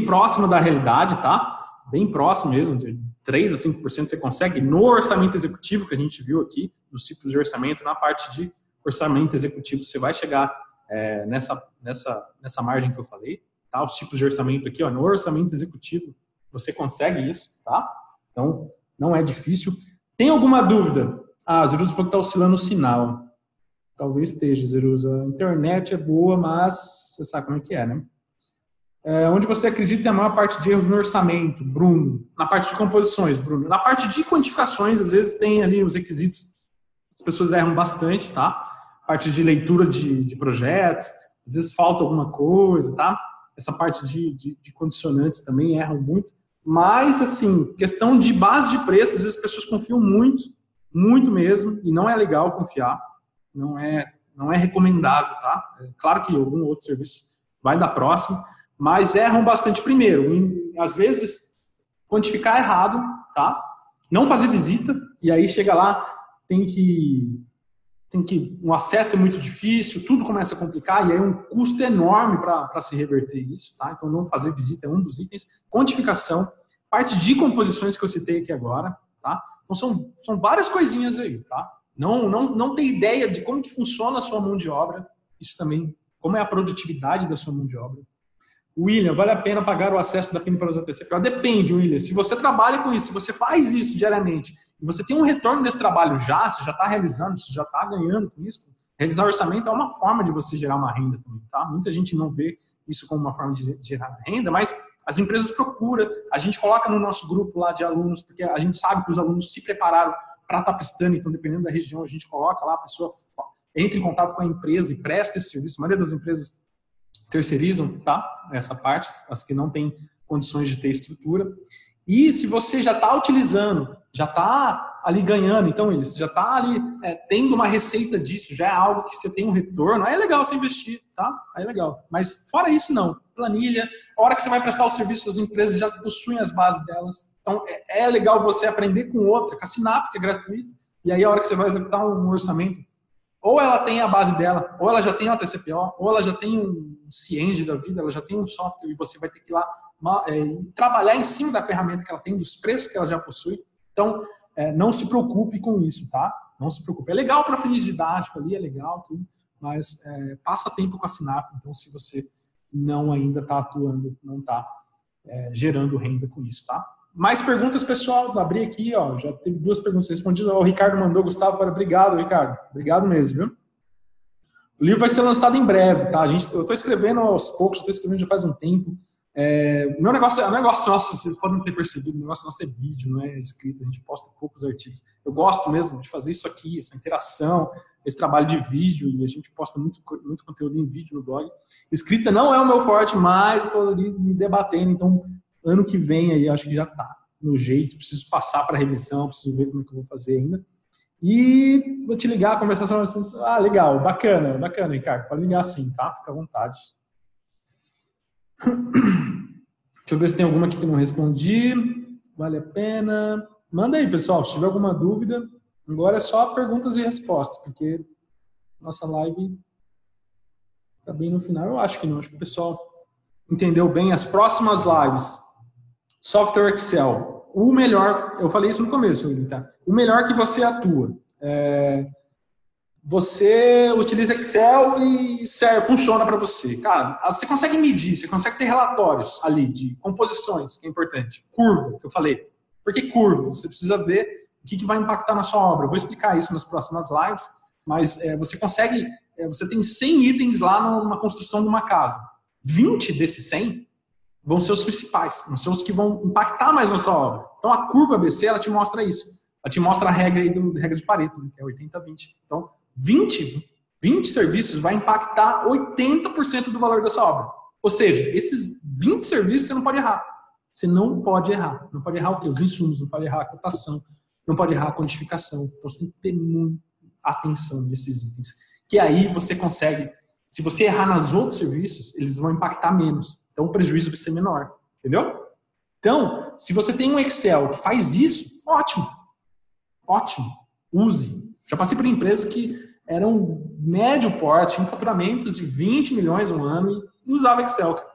[SPEAKER 1] próxima da realidade, tá? Bem próximo mesmo, de 3 a 5% você consegue no orçamento executivo, que a gente viu aqui, nos tipos de orçamento, na parte de orçamento executivo, você vai chegar nessa margem que eu falei, tá? Os tipos de orçamento aqui, ó, no orçamento executivo, você consegue isso, tá? Então, não é difícil. Tem alguma dúvida? Ah, Zerusa falou que está oscilando o sinal. Talvez esteja, Zerusa. A internet é boa, mas você sabe como é que é, né? Onde você acredita tem a maior parte de erros no orçamento, Bruno? Na parte de composições, Bruno. Na parte de quantificações, às vezes tem ali os requisitos. As pessoas erram bastante, tá? Parte de leitura de projetos, às vezes falta alguma coisa, tá? Essa parte de condicionantes também erram muito. Mas, assim, questão de base de preço, às vezes as pessoas confiam muito mesmo, e não é legal confiar, não é recomendável, tá? Claro que algum outro serviço vai dar próximo, mas erram bastante primeiro. Às vezes, quantificar errado, tá? Não fazer visita, e aí chega lá, o acesso é muito difícil, tudo começa a complicar, e aí é um custo enorme para se reverter isso, tá? Então, não fazer visita é um dos itens. Quantificação, parte de composições que eu citei aqui agora, tá? Então, são várias coisinhas aí, tá? Não ter ideia de como que funciona a sua mão de obra, isso também, como é a produtividade da sua mão de obra. William, vale a pena pagar o acesso da PIN para usar TCPO? Depende, William. Se você trabalha com isso, se você faz isso diariamente, e você tem um retorno desse trabalho você já está realizando, você já está ganhando com isso, realizar orçamento é uma forma de você gerar uma renda também, tá? Muita gente não vê isso como uma forma de gerar renda, mas as empresas procuram, a gente coloca no nosso grupo lá de alunos, porque a gente sabe que os alunos se prepararam para estar prestando, então dependendo da região a gente coloca lá, a pessoa entre em contato com a empresa e preste esse serviço. A maioria das empresas terceirizam, tá? Essa parte, as que não têm condições de ter estrutura. E se você já está utilizando, já está ali ganhando, então eles já está ali tendo uma receita disso, já é algo que você tem um retorno, aí é legal você investir, tá? Aí é legal. Mas fora isso, não. Planilha, a hora que você vai prestar o serviço, as empresas já possuem as bases delas. Então é legal você aprender com outra, com a Sinap, que é gratuito, e aí a hora que você vai executar um orçamento, ou ela tem a base dela, ou ela já tem a TCPO, ou ela já tem um Cienge da vida, ela já tem um software e você vai ter que ir lá trabalhar em cima da ferramenta que ela tem, dos preços que ela já possui. Então, não se preocupe com isso, tá? Não se preocupe. É legal para fins didáticos ali, é legal, tudo, mas passa tempo com a Sinap. Então, se você não ainda está atuando, não está gerando renda com isso, tá? Mais perguntas, pessoal? Abri aqui, ó, já teve 2 perguntas respondidas. O Ricardo mandou, Gustavo, obrigado, Ricardo. Obrigado mesmo, viu? O livro vai ser lançado em breve, tá? Eu estou escrevendo aos poucos, estou escrevendo já faz um tempo. O meu negócio nosso, vocês podem ter percebido, o negócio nosso é vídeo, não é escrito, a gente posta poucos artigos. Eu gosto mesmo de fazer isso aqui, essa interação, esse trabalho de vídeo, e a gente posta muito conteúdo em vídeo no blog. Escrita não é o meu forte, mas estou ali me debatendo, então ano que vem aí acho que já está no jeito, preciso passar para revisão, preciso ver como é que eu vou fazer ainda. E vou te ligar, conversar sobre isso. Ah, legal, bacana, Ricardo, pode ligar sim, tá? Fica à vontade. Deixa eu ver se tem alguma aqui que eu não respondi. Vale a pena. Manda aí, pessoal, se tiver alguma dúvida. Agora é só perguntas e respostas, porque nossa live está bem no final. Eu acho que não, acho que o pessoal entendeu bem as próximas lives. Software Excel. O melhor, eu falei isso no começo, tá? O melhor que você atua. Você utiliza Excel e funciona para você. Cara, você consegue medir, você consegue ter relatórios ali de composições, que é importante. Curva, que eu falei. Por que curva? Você precisa ver o que vai impactar na sua obra. Eu vou explicar isso nas próximas lives, mas você consegue, você tem 100 itens lá numa construção de uma casa. 20 desses 100 vão ser os principais, vão ser os que vão impactar mais na sua obra. Então a curva ABC, ela te mostra isso. Ela te mostra a regra de Pareto, que é 80-20. Então, 20 serviços vai impactar 80% do valor da sua obra. Ou seja, esses 20 serviços você não pode errar. Você não pode errar. Não pode errar o quê? Os insumos, não pode errar a cotação, não pode errar a quantificação. Então você tem que ter muita atenção nesses itens. Que aí você consegue, se você errar nos outros serviços, eles vão impactar menos. Então o prejuízo vai ser menor. Entendeu? Então, se você tem um Excel que faz isso, ótimo. Ótimo. Use. Já passei por empresas que eram médio porte, tinham faturamentos de 20 milhões um ano e usava Excel. Cara.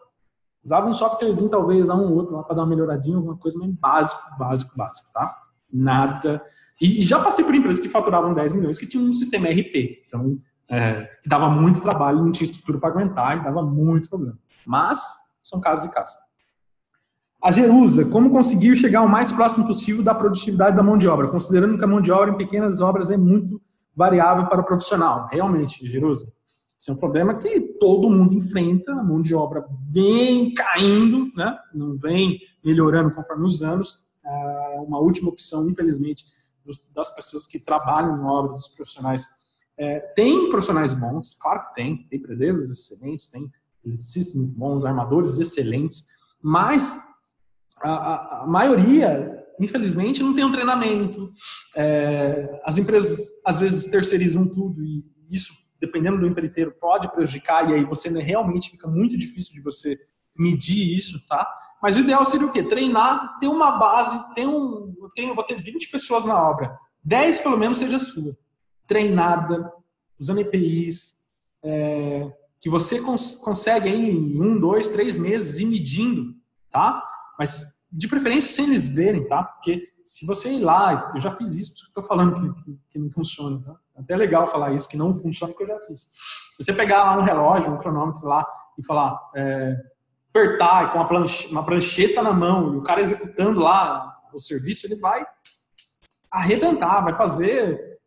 [SPEAKER 1] Usava um softwarezinho, talvez, usava um outro lá para dar uma melhoradinha, alguma coisa, mas básico, tá? Nada. E já passei por empresas que faturavam 10 milhões que tinham um sistema RP. Então, que dava muito trabalho, não tinha estrutura para aguentar e dava muito problema. Mas, são casos e casos. A Jerusa, como conseguir chegar o mais próximo possível da produtividade da mão de obra, considerando que a mão de obra em pequenas obras é muito variável para o profissional. Realmente, Jerusa, esse é um problema que todo mundo enfrenta, a mão de obra vem caindo, né? Não vem melhorando conforme os anos. Uma última opção, infelizmente, das pessoas que trabalham em obras, dos profissionais. Tem profissionais bons, claro que tem pedreiros excelentes, tem eletricistas muito bons, armadores excelentes, mas a maioria, infelizmente, não tem um treinamento. As empresas, às vezes, terceirizam tudo e isso, dependendo do empreiteiro, pode prejudicar e aí você realmente fica muito difícil de você medir isso, tá? Mas o ideal seria o quê? Treinar, ter uma base, vou ter 20 pessoas na obra, 10 pelo menos seja sua. Treinada, usando EPIs, que você consegue aí em 1, 2, 3 meses ir medindo, tá? Mas de preferência sem eles verem, tá? Porque se você ir lá, eu já fiz isso, por isso que eu tô falando que não funciona, tá? É até legal falar isso, que não funciona, porque eu já fiz. Você pegar lá um relógio, um cronômetro lá e falar, apertar com uma prancheta na mão e o cara executando lá o serviço, ele vai arrebentar, vai fazer,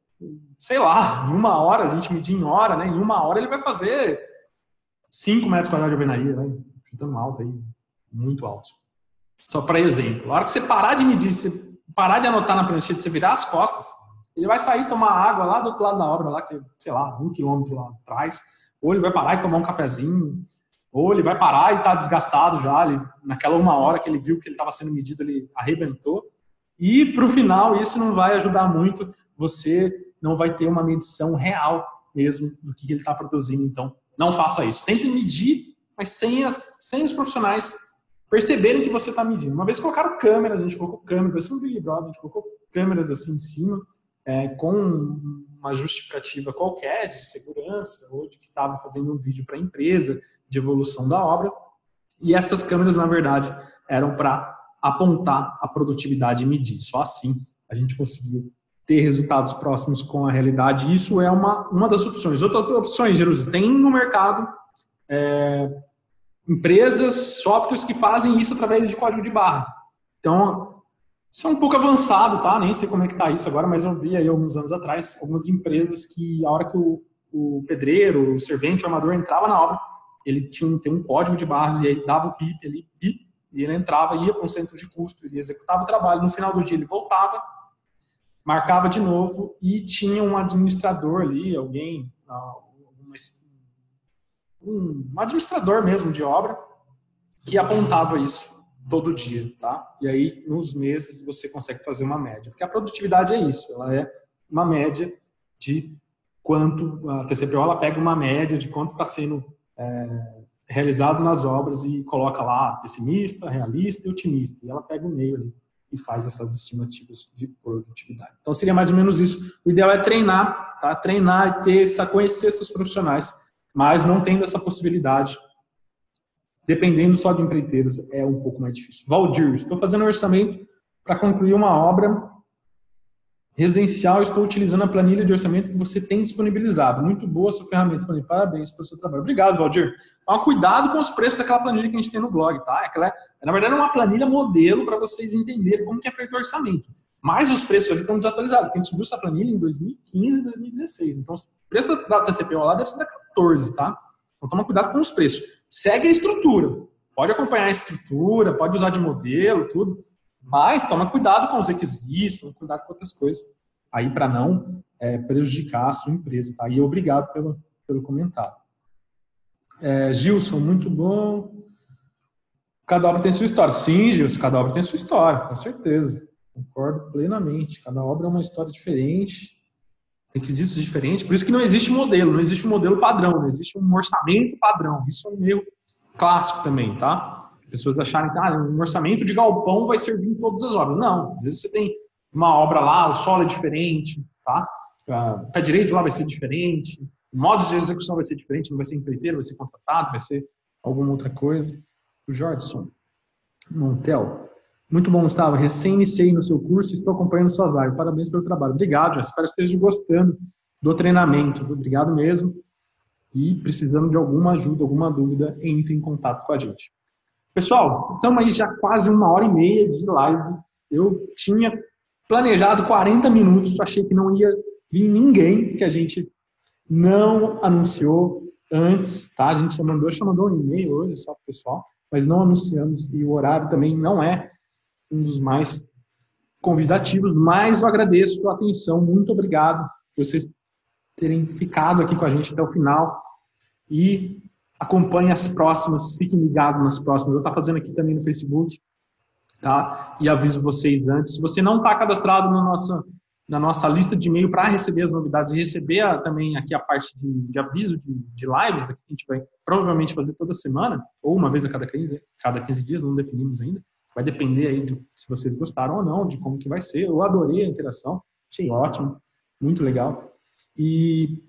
[SPEAKER 1] sei lá, em 1 hora, a gente medir em hora, né? Em 1 hora ele vai fazer 5 metros quadrados de alvenaria, né? Chutando alto aí, muito alto. Só para exemplo, a hora que você parar de medir, você parar de anotar na prancheta, você virar as costas, Ele vai sair tomar água lá do outro lado da obra, lá que, sei lá, 1 quilômetro lá atrás, ou ele vai parar e tomar um cafezinho, ou ele vai parar e está desgastado já, naquela 1 hora que ele viu que ele estava sendo medido, ele arrebentou. E para o final, isso não vai ajudar muito, você não vai ter uma medição real mesmo do que ele está produzindo. Então, não faça isso. Tente medir, mas sem os profissionais perceberem que você está medindo. Uma vez colocaram câmera, a gente colocou câmera, assim, no Big Brother, a gente colocou câmeras assim em cima, com uma justificativa qualquer de segurança ou de que estava fazendo um vídeo para a empresa de evolução da obra. E essas câmeras, na verdade, eram para apontar a produtividade e medir. Só assim a gente conseguiu ter resultados próximos com a realidade. Isso é uma das opções. Outras opções, Jerusalém, tem no mercado empresas, softwares que fazem isso através de código de barra. Então, isso é um pouco avançado, tá? Nem sei como é que tá isso agora, mas eu vi aí alguns anos atrás algumas empresas que a hora que o pedreiro, o servente, o armador entrava na obra, ele tem um código de barras e aí dava o pip ali, pip, e ele entrava, ia para um centro de custo, ele executava o trabalho, no final do dia ele voltava, marcava de novo e tinha um administrador ali, alguém, um administrador mesmo de obra, que apontava isso todo dia, tá? E aí, nos meses, você consegue fazer uma média. Porque a produtividade é isso, ela é uma média de quanto, a TCPO, ela pega uma média de quanto está sendo realizado nas obras e coloca lá pessimista, realista e otimista. E ela pega o meio ali e faz essas estimativas de produtividade. Então, seria mais ou menos isso. O ideal é treinar, tá? Treinar e conhecer seus profissionais, mas não tendo essa possibilidade, dependendo só de empreiteiros, é um pouco mais difícil. Valdir, estou fazendo um orçamento para concluir uma obra residencial, estou utilizando a planilha de orçamento que você tem disponibilizado. Muito boa a sua ferramenta disponível. Parabéns pelo seu trabalho. Obrigado, Valdir. Então, cuidado com os preços daquela planilha que a gente tem no blog, tá? Na verdade, é uma planilha modelo para vocês entenderem como que é feito o orçamento. Mas os preços ali estão desatualizados, porque a gente subiu essa planilha em 2015 e 2016. Então, os preços da TCPO lá deve ser da 14, tá? Então, toma cuidado com os preços. Segue a estrutura. Pode acompanhar a estrutura, pode usar de modelo, tudo. Mas toma cuidado com os requisitos, toma cuidado com outras coisas aí para não prejudicar a sua empresa, tá? E obrigado pelo comentário. Gilson, muito bom. Cada obra tem sua história. Sim, Gilson, cada obra tem sua história, com certeza. Concordo plenamente. Cada obra é uma história diferente, requisitos diferentes. Por isso que não existe modelo, não existe um modelo padrão, não existe um orçamento padrão. Isso é um erro clássico também, tá? Pessoas acharem que um orçamento de galpão vai servir em todas as obras. Não, às vezes você tem uma obra lá, o solo é diferente, tá? O pé direito lá vai ser diferente, o modo de execução vai ser diferente, não vai ser empreiteiro, vai ser contratado, vai ser alguma outra coisa. O Jordson Montel. Muito bom, Gustavo. Recém iniciei no seu curso e estou acompanhando suas lives. Parabéns pelo trabalho. Obrigado, espero que esteja gostando do treinamento. Obrigado mesmo. E precisando de alguma ajuda, alguma dúvida, entre em contato com a gente. Pessoal, estamos aí já quase 1h30 de live. Eu tinha planejado 40 minutos, achei que não ia vir ninguém, que a gente não anunciou antes, tá? A gente só mandou um e-mail hoje só para o pessoal, mas não anunciamos, e o horário também não é um dos mais convidativos, mas eu agradeço a atenção, muito obrigado por vocês terem ficado aqui com a gente até o final, e acompanhe as próximas, fiquem ligados nas próximas. Eu vou estar fazendo aqui também no Facebook, tá? E aviso vocês antes. Se você não está cadastrado na nossa lista de e-mail para receber as novidades e receber também aqui a parte de aviso de lives, aqui a gente vai provavelmente fazer toda semana, ou uma vez a cada 15 dias, não definimos ainda. Vai depender aí se vocês gostaram ou não, de como que vai ser. Eu adorei a interação, achei ótimo, muito legal. E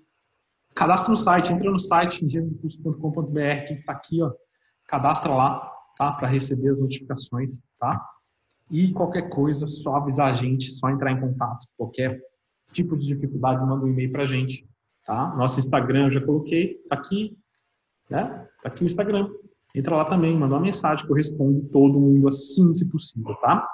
[SPEAKER 1] cadastra no site, entra no site engenhodecurso.com.br, que está aqui, ó, cadastra lá, tá? Para receber as notificações, tá? E qualquer coisa, só avisar a gente, só entrar em contato. Qualquer tipo de dificuldade, manda um e-mail pra gente, tá? Nosso Instagram eu já coloquei, tá aqui, né? Tá aqui o Instagram. Entra lá também, manda uma mensagem que eu respondo todo mundo assim que possível, tá?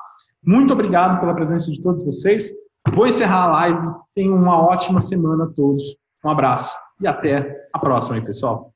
[SPEAKER 1] Muito obrigado pela presença de todos vocês. Vou encerrar a live. Tenham uma ótima semana a todos. Um abraço e até a próxima aí, pessoal.